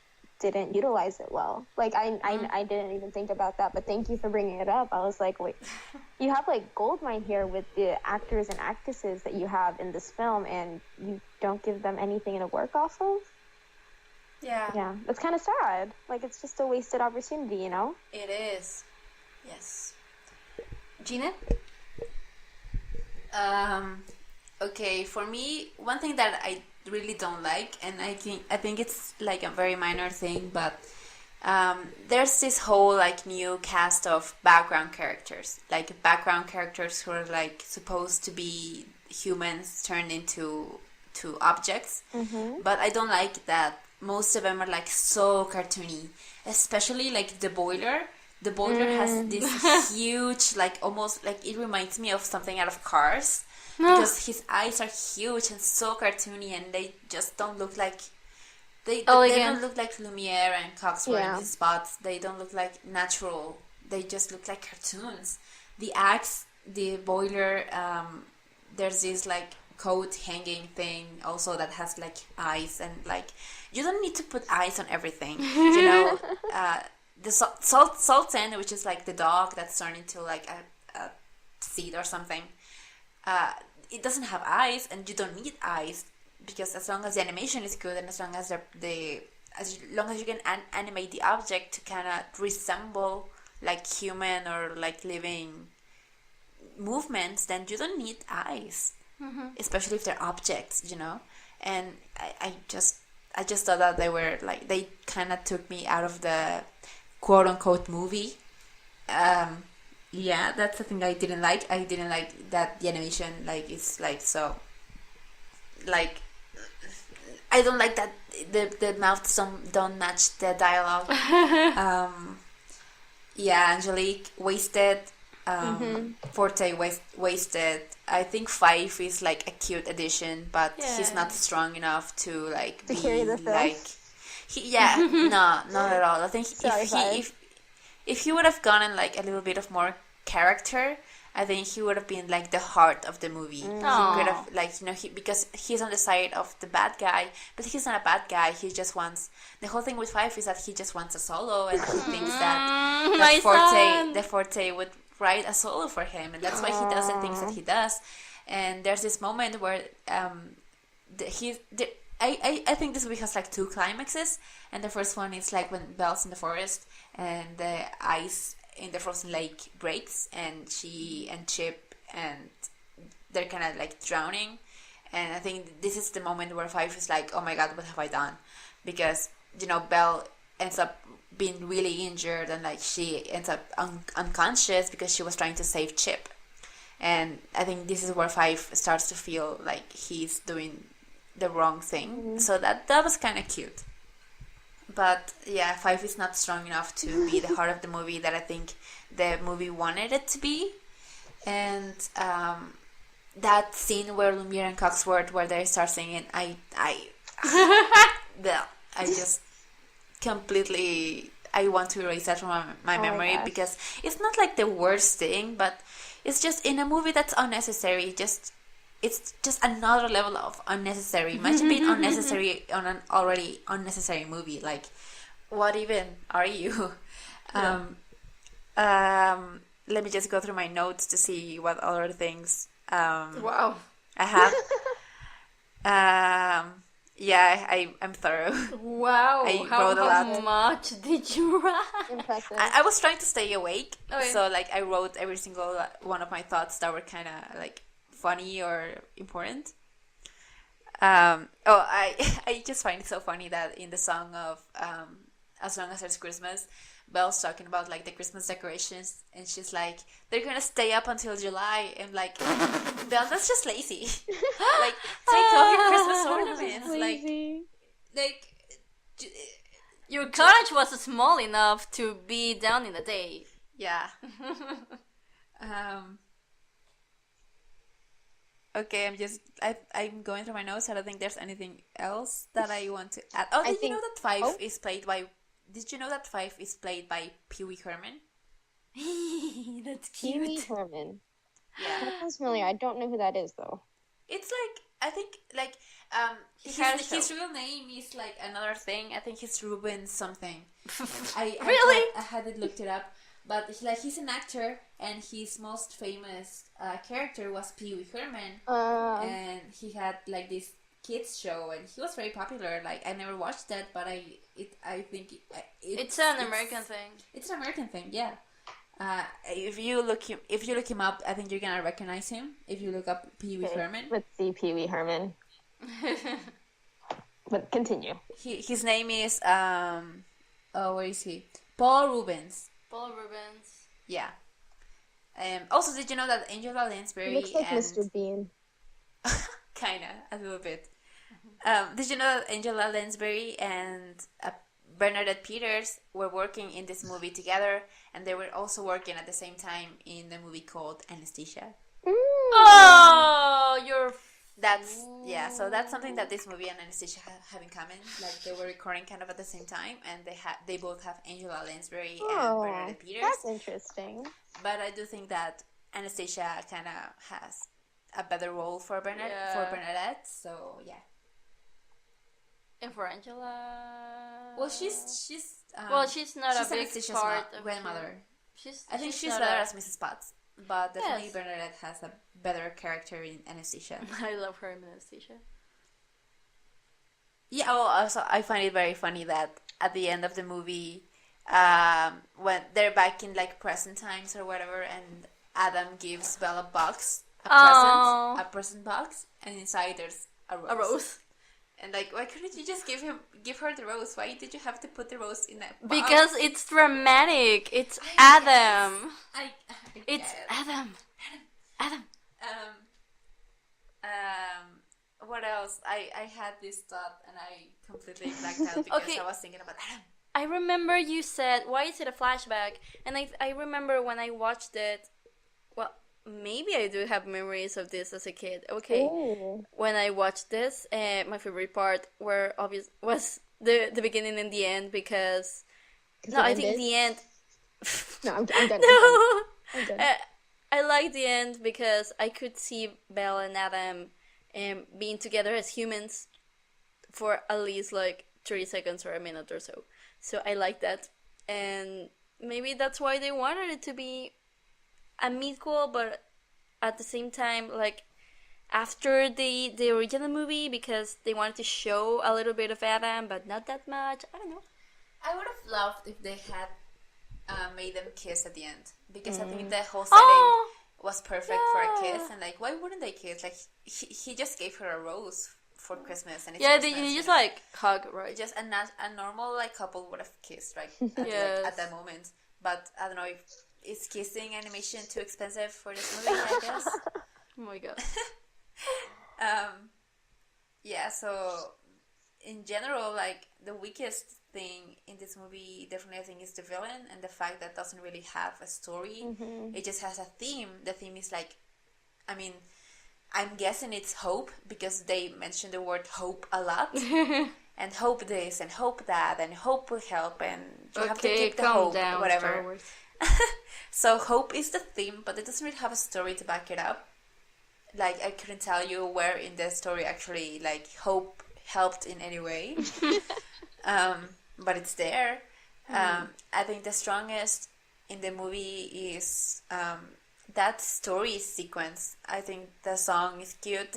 didn't utilize it well. Like, I didn't even think about that, but thank you for bringing it up. I was like, wait, you have like goldmine here with the actors and actresses that you have in this film, and you don't give them anything to work off of. Yeah, that's kind of sad. Like, it's just a wasted opportunity, you know? It is. Yes. Gina? Okay, for me, one thing that I really don't like, and I think it's like a very minor thing, but there's this whole like new cast of background characters who are like supposed to be humans turned into objects, but I don't like that most of them are like so cartoony, especially like the boiler. The boiler has this huge, like almost like, it reminds me of something out of Cars. Because his eyes are huge and so cartoony, and they just don't look like they don't look like Lumiere and Cogsworth in spots. They don't look like natural. They just look like cartoons. The axe, the boiler, there's this like coat hanging thing also that has like eyes, and like you don't need to put eyes on everything. You know, the Sultan, which is like the dog that's turned into like seed or something. It doesn't have eyes, and you don't need eyes, because as long as the animation is good and as long as long as you can animate the object to kind of resemble like human or like living movements, then you don't need eyes, especially if they're objects, And I just thought that they kind of took me out of the quote unquote movie. Yeah, that's the thing I didn't like. I didn't like that the animation is so I don't like that the mouths don't match the dialogue. Yeah, Angelique wasted. Forte wasted. I think Five is like a cute addition, but he's not strong enough to be carry the film. No, not at all. I think if he would have gotten like a little bit of more character, I think he would have been like the heart of the movie. He could have because he's on the side of the bad guy, but he's not a bad guy. He just wants, the whole thing with Five is that he just wants a solo, and he thinks that the Forte would write a solo for him, and that's why he does the things that he does. And there's this moment where I think this movie has like two climaxes, and the first one is like when Belle's in the forest and the ice in the frozen lake breaks, and she and Chip and they're kind of like drowning. And I think this is the moment where Five is like, oh my god, what have I done? Because Belle ends up being really injured, and like she ends up unconscious because she was trying to save Chip. And I think this is where Five starts to feel like he's doing the wrong thing. So that was kind of cute. But yeah, Five is not strong enough to be the heart of the movie that I think the movie wanted it to be. And that scene where Lumiere and Cogsworth, where they start singing, I just completely, I want to erase that from my memory, because it's not like the worst thing, but it's just in a movie that's unnecessary. It's just another level of unnecessary. Imagine being unnecessary on an already unnecessary movie. Like, what even are you? Let me just go through my notes to see what other things Wow. I have. I'm thorough. Wow. I how wrote a lot. much did you write? Impressive. I was trying to stay awake, Okay. so like I wrote every single one of my thoughts that were kind of like funny or important. I just find it so funny that in the song of As Long as There's Christmas, Belle's talking about like the Christmas decorations, and she's like, they're gonna stay up until July, and like, Belle, that's just lazy. Like, take off your Christmas ornaments. Like Your cottage was small enough to be down in the day. yeah. Okay, I'm going through my notes. I don't think there's anything else that I want to add. Oh, did you know that Five is played by? Did you know that Five is played by Pee Wee Herman? That's Pee Wee cute. Herman. Yeah, That sounds familiar. I don't know who that is though. it's like I think like had a his show. real name is like another thing. I think it's Ruben something. Really? I hadn't looked it up, but he's an actor, and his most famous character was Pee Wee Herman. And he had like this kids show, and he was very popular. Like, I never watched that, but I think It's an American thing. It's an American thing, yeah. If you look him up, I think you're gonna recognize him if you look up Pee Wee Herman. Let's see Pee Wee Herman. But continue. His name is where is he? Paul Rubens. Paul Rubens. Yeah. Also, did you know that Angela He Lansbury looks like and Mr. Bean. kinda a little bit. Did you know that Angela Lansbury and Bernadette Peters were working in this movie together, and they were also working at the same time in the movie called Anesthesia? Oh, you're. So that's something that this movie and Anesthesia have in common. Like, they were recording kind of at the same time, and they both have Angela Lansbury and Bernadette Peters. That's interesting. But I do think that Anastasia kind of has a better role for Bernadette. So yeah. And for Angela. Well, she's she's not a big Anastasia's part of grandmother. She's. I think she's not better a- as Mrs. Potts. but definitely Yes. Bernadette has a better character in Anastasia. I love her in Anastasia. Yeah, well, also I find it very funny that at the end of the movie, when they're back in like present times or whatever, and Adam gives Belle a box, Aw. a present box, and inside there's a rose. A rose. And like, why couldn't you just give her the rose? Why did you have to put the rose in that box? Because it's dramatic. It's I Adam. I It's guess. Adam. Adam. What else? I had this thought and I completely blacked out because Okay. I was thinking about Adam. I remember you said, why is it a flashback? And I remember when I watched it, well, maybe I do have memories of this as a kid. Okay. Ooh. When I watched this, my favorite part was the beginning and the end because... 'Cause No, it I think ended? the end... No, I'm done. No! I'm done. I like the end because I could see Belle and Adam being together as humans for at least like 30 seconds or a minute or so. So I like that. And maybe that's why they wanted it to be a midquel, but at the same time, like after the original movie, because they wanted to show a little bit of Adam, but not that much. I don't know. I would have loved if they had made them kiss at the end because I think the whole setting was perfect for a kiss, and like, why wouldn't they kiss? Like, he just gave her a rose for Christmas, and it's Yeah, Christmas, they you just know? like hug, right? Just a normal like couple would have kissed right Yes. like, at that moment. But I don't know if is kissing animation too expensive for this movie. I guess. Oh my god. Yeah. So in general, like the weakest thing in this movie definitely I think is the villain and the fact that it doesn't really have a story. It just has a theme. The theme is like, I mean, I'm guessing it's hope because they mention the word hope a lot. And hope this and hope that and hope will help and you have to Okay, keep the calm hope, down, Star whatever. Wars. So hope is the theme, but it doesn't really have a story to back it up. Like I couldn't tell you where in the story actually like hope helped in any way. But it's there. I think the strongest in the movie is that story sequence. I think the song is cute.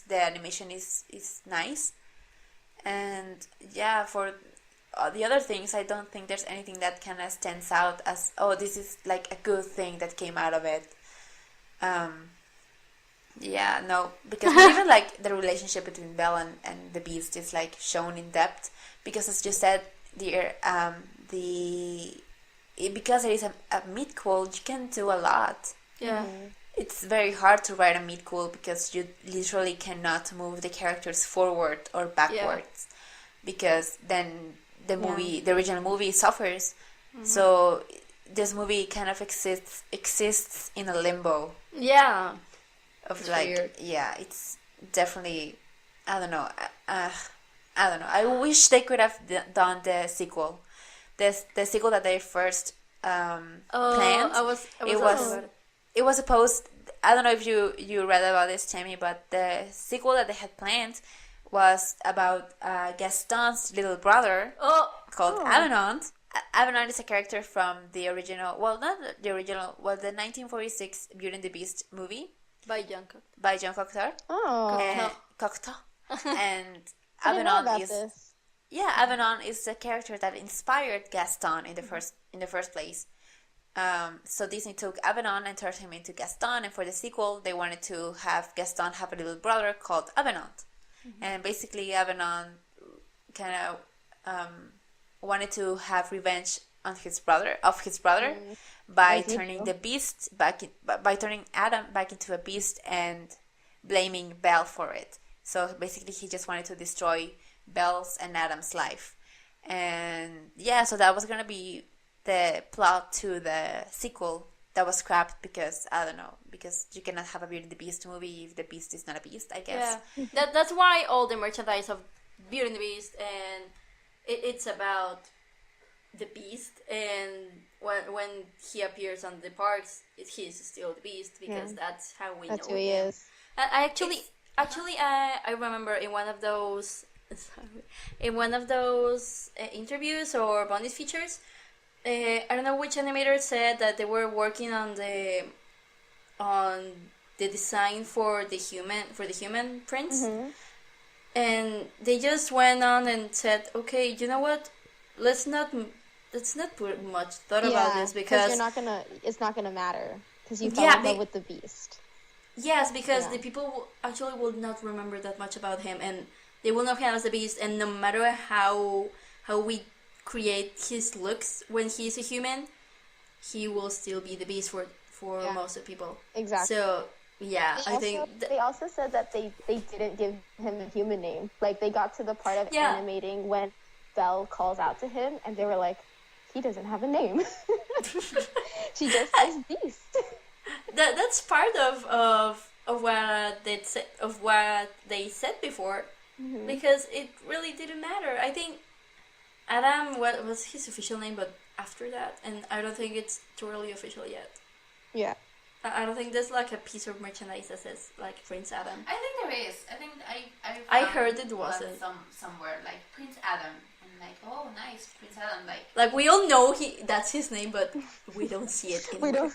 The animation is nice. And yeah, for the other things, I don't think there's anything that kind of stands out as, oh, this is like a good thing that came out of it. Yeah, no, because not even like the relationship between Belle and the Beast is like shown in depth. Because as you said, because it is a midquel, you can do a lot. Yeah. It's very hard to write a midquel because you literally cannot move the characters forward or backwards because then the original movie suffers. So this movie kind of exists in a limbo Yeah. of It's like weird. it's definitely I don't know. I don't know. I wish they could have done the sequel, the sequel that they first planned. I was It also was- about it. It was supposed. I don't know if you read about this, Tammy, but the sequel that they had planned was about Gaston's little brother called Avenant. Avenant is a character from the original. Well, not the original. Well, the 1946 Beauty and the Beast movie By Jungkook. by John Cocteau. Oh, And Cocteau. And I didn't know Avenant about is this. Avenant is the character that inspired Gaston in the first place. So Disney took Avenant and turned him into Gaston, and for the sequel, they wanted to have Gaston have a little brother called Avenant, and basically Avenant kind of wanted to have revenge on his brother by As you turning do. the Beast by turning Adam back into a beast and blaming Belle for it. So basically, he just wanted to destroy Belle's and Adam's life, and yeah, so that was gonna be the plot to the sequel that was scrapped because I don't know, because you cannot have a Beauty and the Beast movie if the Beast is not a beast, I guess. Yeah. That's why all the merchandise of Beauty and the Beast and it's about the Beast, and when he appears on the parks, he's still the Beast because that's how we That's know who he him. is. I I remember in one of those interviews or bonus features, I don't know which animator said that they were working on the on the design for the human prince, and they just went on and said, okay, you know what? Let's not put much thought about this because it's not gonna matter because you Yeah, fell in love with the beast. yes, because the people actually will not remember that much about him, and they will know him as the beast. And no matter how we create his looks when he's a human, he will still be the beast for most of the people. Exactly. So yeah, I think they also said that they didn't give him a human name. Like they got to the part of animating when Belle calls out to him, and they were like, he doesn't have a name. She just says beast. that's part of what they said before, because it really didn't matter. I think Adam was his official name, but after that, and I don't think it's totally official yet. Yeah. I don't think there's like a piece of merchandise that says like Prince Adam. I think there is. I think I heard it wasn't. Somewhere like Prince Adam, and like, oh, nice, Prince Adam, like we all know that's his name, but we don't see it anymore. We don't.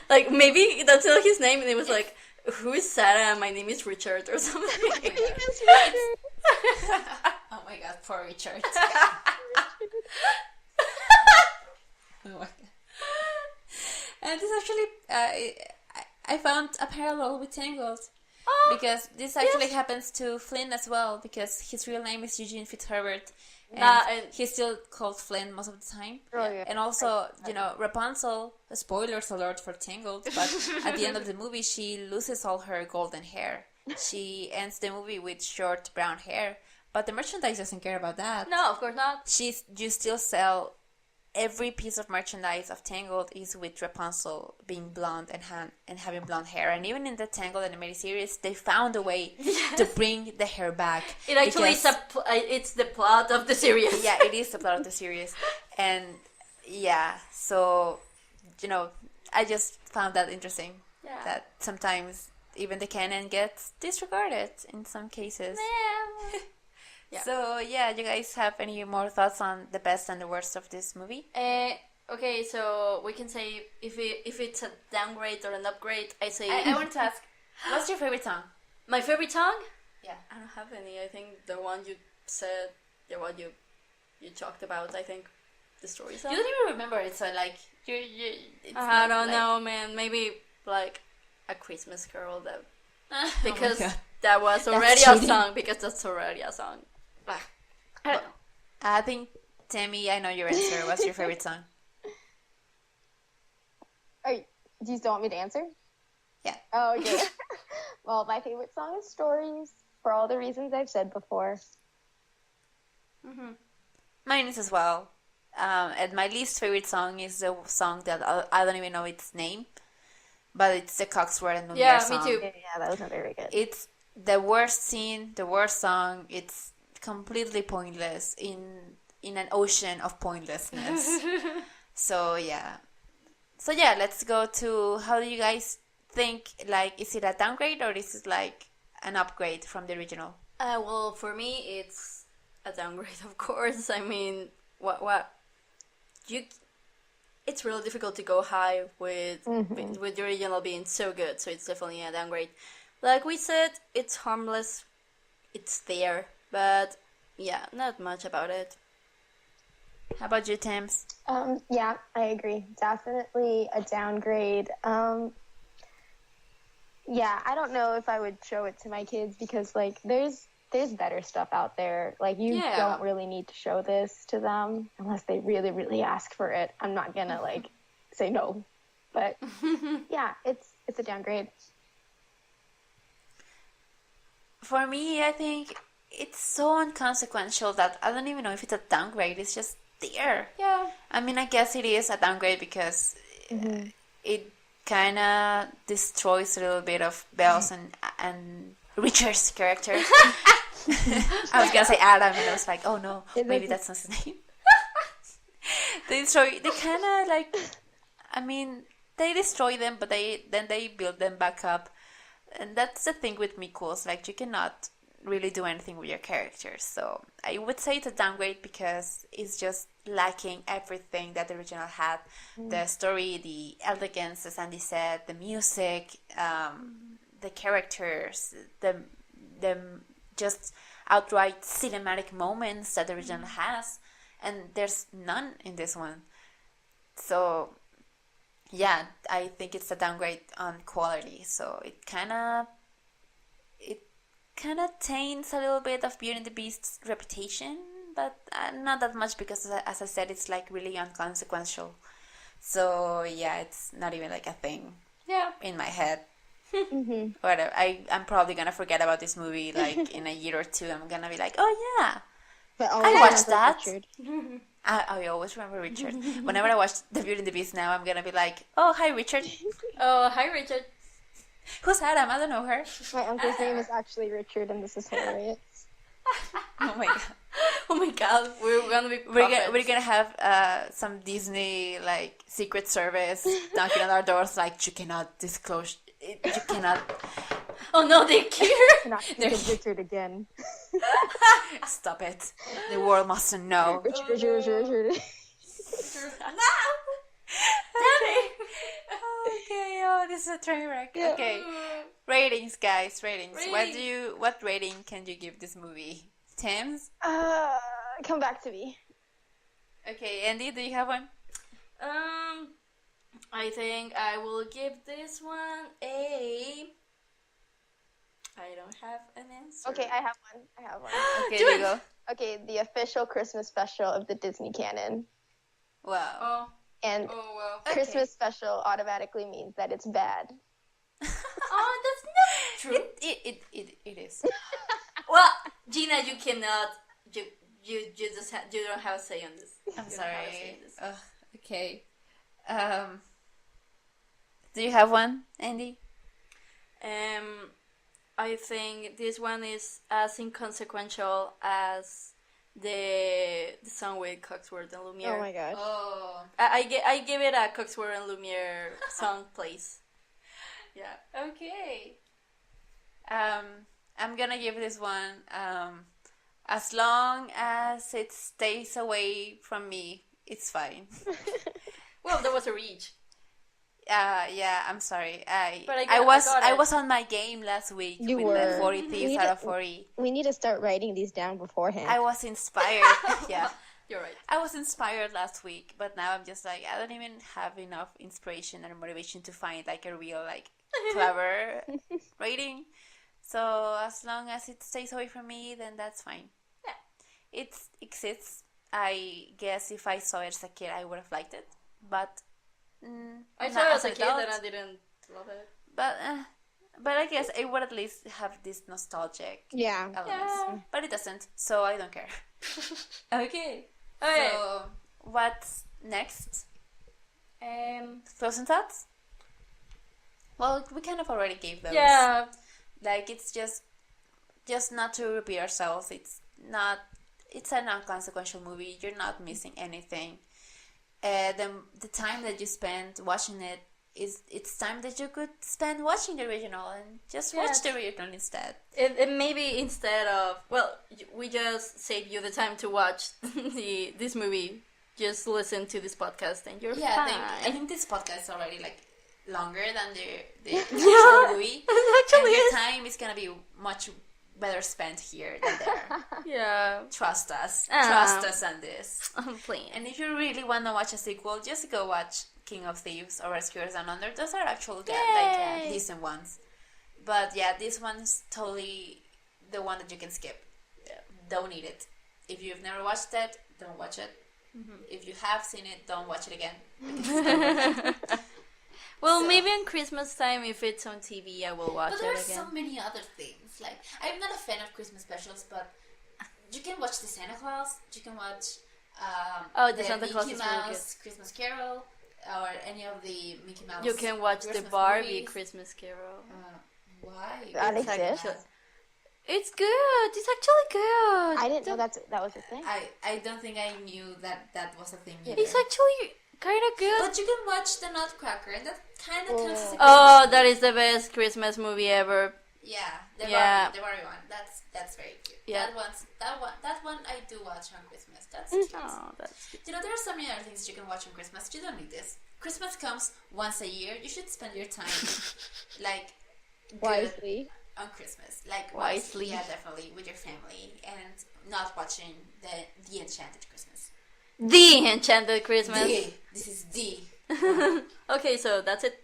Like maybe that's not his name, and it was like, who is Sarah? My name is Richard or something. My name is Richard. Oh my god, poor Richard. Oh my god. And this actually, I found a parallel with Tangled. Because this actually happens to Flynn as well, because his real name is Eugene Fitzherbert, and he's still called Flynn most of the time. Oh, yeah. And also, Rapunzel, spoilers alert for Tangled, but at the end of the movie, she loses all her golden hair. She ends the movie with short brown hair, but the merchandise doesn't care about that. No, of course not. You still sell. Every piece of merchandise of Tangled is with Rapunzel being blonde and having blonde hair. And even in the Tangled animated series, they found a way to bring the hair back. It actually it's the plot of the series. Yeah, it is the plot of the series. And yeah, so, I just found that interesting. Yeah. That sometimes even the canon gets disregarded in some cases. Yeah. So, yeah, you guys have any more thoughts on the best and the worst of this movie? Okay, so we can say if it's a downgrade or an upgrade, I say... I wanted to ask, what's your favorite song? My favorite song? Yeah. I don't have any. I think the one you said, the one you talked about, I think the story song. You don't even remember it, so, like, I don't know, man. Maybe, like, A Christmas Carol, that... Because that was already a song, because that's already a song. I think, Tami, I know your answer. What's your favorite song? Do you still want me to answer? Yeah. Oh, okay. Well, my favorite song is Stories, for all the reasons I've said before. Mm-hmm. Mine is as well. And my least favorite song is the song that I don't even know its name, but it's the Coxsworth and Lumiere song. Yeah, me too. Yeah, that wasn't very good. It's the worst scene, the worst song. It's completely pointless in an ocean of pointlessness. So yeah, let's go to, how do you guys think, like, is it a downgrade or is it like an upgrade from the original? Well, for me it's a downgrade, of course. I mean, it's really difficult to go high with the original being so good, so it's definitely a downgrade. Like we said, it's harmless, it's there, but yeah, not much about it. How about you, Tams? Yeah, I agree. Definitely a downgrade. Yeah, I don't know if I would show it to my kids because, like, there's better stuff out there. Like, you don't really need to show this to them unless they really, really ask for it. I'm not gonna, like, say no. But, yeah, it's a downgrade. For me, I think it's so inconsequential that I don't even know if it's a downgrade. It's just there. Yeah. I mean, I guess it is a downgrade because it kind of destroys a little bit of Belle's and Richard's character. I was gonna say Adam, and I was like, oh no, maybe that's not his name. They kind of like, I mean, they destroy them, but they build them back up. And that's the thing with Mikos, like, you cannot really do anything with your characters. So I would say it's a downgrade because it's just lacking everything that the original had. The story, the elegance, as Andy said, the music, the characters, the just outright cinematic moments that the original has, and there's none in this one. So yeah, I think it's a downgrade on quality. So it kind of taints a little bit of Beauty and the Beast's reputation, but not that much because, as I said, it's like really inconsequential. So yeah, it's not even like a thing. Yeah. In my head. Whatever. I'm probably gonna forget about this movie like in a year or two. I'm gonna be like, oh yeah, But I watched that. Richard. I always remember Richard. Whenever I watch The Beauty and the Beast now, I'm gonna be like, oh hi Richard. Oh, hi Richard. Who's Adam? I don't know her. My uncle's name is actually Richard, and this is hilarious. Oh my god. Oh my god, we're gonna be We're gonna have some Disney like Secret Service knocking on our doors like you cannot disclose it, you cannot. Oh no, they care. Not Richard again. Stop it. The world mustn't know. Richard. Okay, oh, this is a train wreck. Okay, ratings, guys, ratings. What rating can you give this movie? Thames? Come back to me. Okay, Andy, do you have one? I think I will give this one a. I don't have an answer. Okay, I have one. Okay, Do there it. you go. Okay, the official Christmas special of the Disney canon. Wow. Oh, And wow. Okay. Christmas special automatically means that it's bad. Oh, that's not true. It is. Well, Gina, you cannot. You just you don't have a say on this. I'm You don't have a say sorry. on this. Okay. Do you have one, Andy? I think this one is as inconsequential as the song with Cogsworth and Lumiere. Oh my gosh. Oh. I give it a Cogsworth and Lumiere song place. Yeah. Okay. I'm gonna give this one. As long as it stays away from me, it's fine. Well, there was a reach. Yeah, I'm sorry. But I I got it. was on my game last week You with were. the 40 thieves out of 40. We need to start writing these down beforehand. I was inspired. Yeah. You're right. I was inspired last week, but now I'm just like I don't even have enough inspiration or motivation to find like a real like clever rating. So as long as it stays away from me, then that's fine. Yeah, it exists. I guess if I saw it as a kid, I would have liked it, but I not saw it as a an kid adult. and I didn't love it. But I guess it would at least have this nostalgic Yeah. elements. Yeah. But it doesn't, so I don't care. Okay. Okay. So what's next? Closing thoughts? Well, we kind of already gave those. Yeah. Like it's just not to repeat ourselves. It's a non-consequential movie. You're not missing anything. The time that you spend watching it's time that you could spend watching the original and just watch the original instead. It maybe instead of we just save you the time to watch this movie. Just listen to this podcast and you're fine. I think this podcast is already like longer than the actual movie. Actually, and your time is gonna be much better spent here than there. Yeah. Trust us. Trust us on this. I'm playing. And if you really want to watch a sequel, just go watch King of Thieves or Rescuers Down Under. Those are actual decent ones. But yeah, this one's totally the one that you can skip. Don't need it. If you've never watched it, don't watch it. Mm-hmm. If you have seen it, don't watch it again. Well, maybe on Christmas time, if it's on TV, I will watch But it there's again. so many other things. Like, I'm not a fan of Christmas specials, but you can watch the Santa Claus. You can watch the Santa Claus Mickey is really Mouse Christmas Carol, or any of the Mickey Mouse. You can watch the Christmas Barbie movies. Christmas Carol. Why? That It's exists? actually- It's good. It's actually good. I didn't know that was a thing. I don't think I knew that was a thing. It's actually kind of good. But you can watch the Nutcracker, and that kind of counts as a Oh, Christmas that is the best Christmas movie ever. Yeah, the Yeah. Barbie one. That's very cute. Yeah. That one I do watch on Christmas. That's cute. Oh, that's cute. You know, there are so many other things you can watch on Christmas. You don't need this. Christmas comes once a year. You should spend your time like good Wisely. on Christmas. Like Wisely. yeah, definitely with your family and not watching the Enchanted Christmas. The Enchanted Christmas. This is the. Okay, so that's it.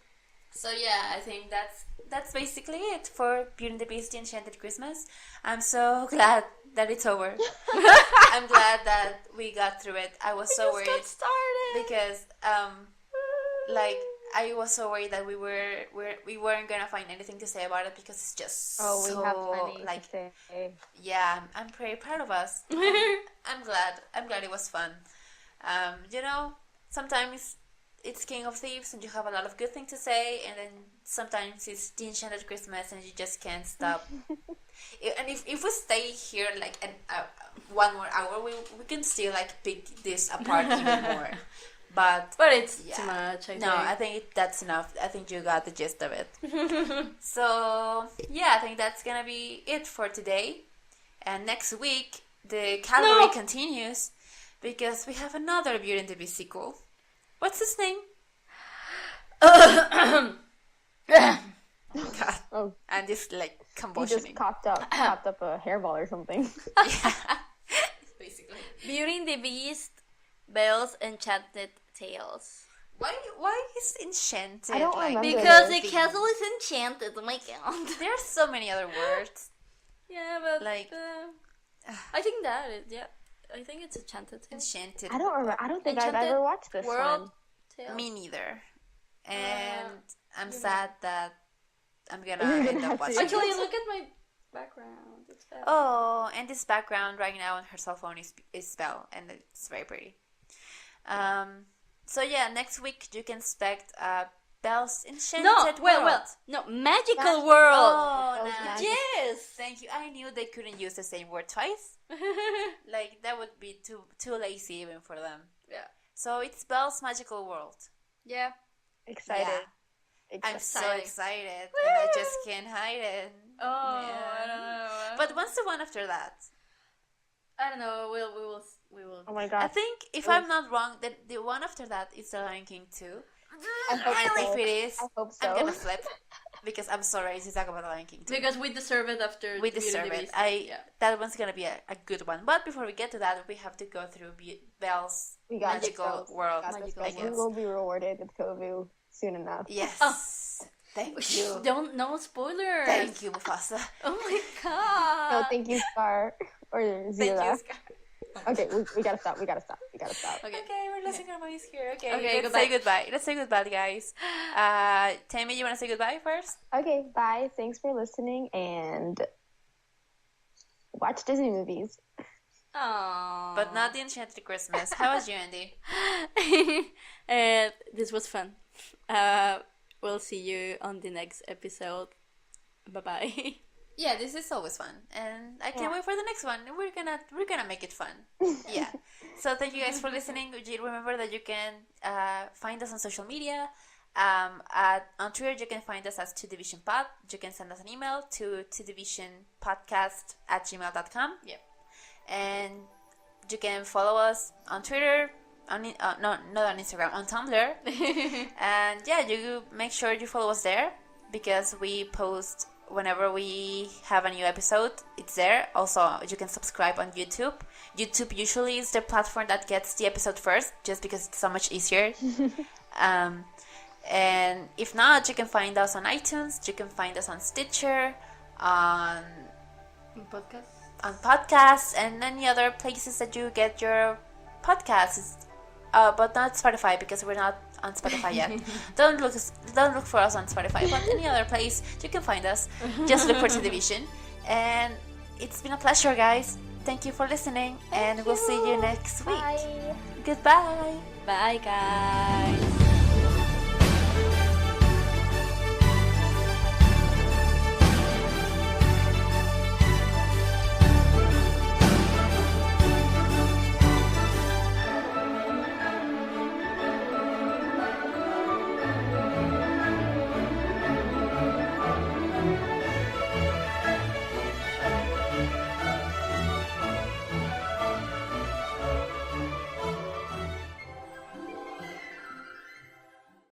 So yeah, I think that's basically it for Beauty and the Beast: The Enchanted Christmas. I'm so glad that it's over. I'm glad that we got through it. I was so worried Got started. because like I was so worried that we weren't gonna find anything to say about it because it's just Oh, we so have plenty like to say. yeah, I'm pretty proud of us. I'm glad it was fun. You know, sometimes it's King of Thieves and you have a lot of good things to say, and then sometimes it's The Enchanted Christmas and you just can't stop. And if we stay here like one more hour, we can still like pick this apart even more. But it's yeah. too much, I think. No, I think that's enough. I think you got the gist of it. So yeah, I think that's gonna be it for today. And next week the category continues because we have another Beauty and the Beast sequel. What's his name? God. Oh, And this like he combustion. just coughed up a hairball or something. Yeah. Basically. Beauty and the Beast, Belle's Enchanted Tales. Why is Enchanted? I don't like, remember. Because the thing? castle is enchanted, oh my god. There are so many other words. Yeah, but Like- I think that is, yeah. I think it's Enchanted Tales. Enchanted. I don't remember. I don't think I've Enchanted ever watched this World one. Tales. Me neither. And I'm you know. sad that I'm gonna You're gonna end have up to- watching. Actually, look at my background. It's bad. Oh, and this background right now on her cell phone is Belle, and it's very pretty. So yeah, next week you can expect Belle's Enchanted World. No, Magical World. Oh, That was nice. magic. Yes. Thank you. I knew they couldn't use the same word twice. Like that would be too lazy even for them. Yeah. So it's Belle's Magical World. Yeah. Excited. I'm so Exciting. excited, and I just can't hide it. Oh, Yeah. I don't know. But what's the one after that? I don't know. We will. Oh my I god. think, if I'm not wrong, the one after that is The Lion King 2. I hope And so. if it is, I hope so. I'm gonna flip. Because I'm so ready to talk about The Lion King 2. Because we deserve it after We Beauty and deserve the it. Beast. That one's gonna be a good one. But before we get to that, we have to go through Belle's We got this, Magical girls. World, We got this, I girls. We guess. will be rewarded with Kovu soon enough. Yes. Oh. Thank Shh, you. don't no spoilers. Thank you, Mufasa. Oh my god. No, thank you, Scar. Or Thank Zira. you, Scar. Okay, we gotta stop. We gotta stop. Okay. Okay, we're losing our movies here. Okay, Okay, let's say goodbye. Let's say goodbye, guys. Tammy, you want to say goodbye first? Okay, bye. Thanks for listening and watch Disney movies. Aww. But not the Enchanted Christmas. How was you, Andy? This was fun. We'll see you on the next episode. Bye bye. Yeah, this is always fun, and I can't wait for the next one. We're gonna make it fun. Yeah. So thank you guys for listening. Remember that you can find us on social media. On Twitter, you can find us as 2divisionpod. You can send us an email to 2divisionpodcast@gmail.com. Yep. And you can follow us on Twitter. Not on Instagram, on Tumblr. And yeah, you make sure you follow us there because we post whenever we have a new episode. It's there. Also, you can subscribe on YouTube. YouTube usually is the platform that gets the episode first, just because it's so much easier. And if not, you can find us on iTunes. You can find us on Stitcher, on podcasts, and any other places that you get your podcasts. But not Spotify, because we're not on Spotify yet. Don't look for us on Spotify, but any other place you can find us. Just look for 2Division. And it's been a pleasure, guys. Thank you for listening, and we'll see you next week. Bye. Goodbye. Bye, guys.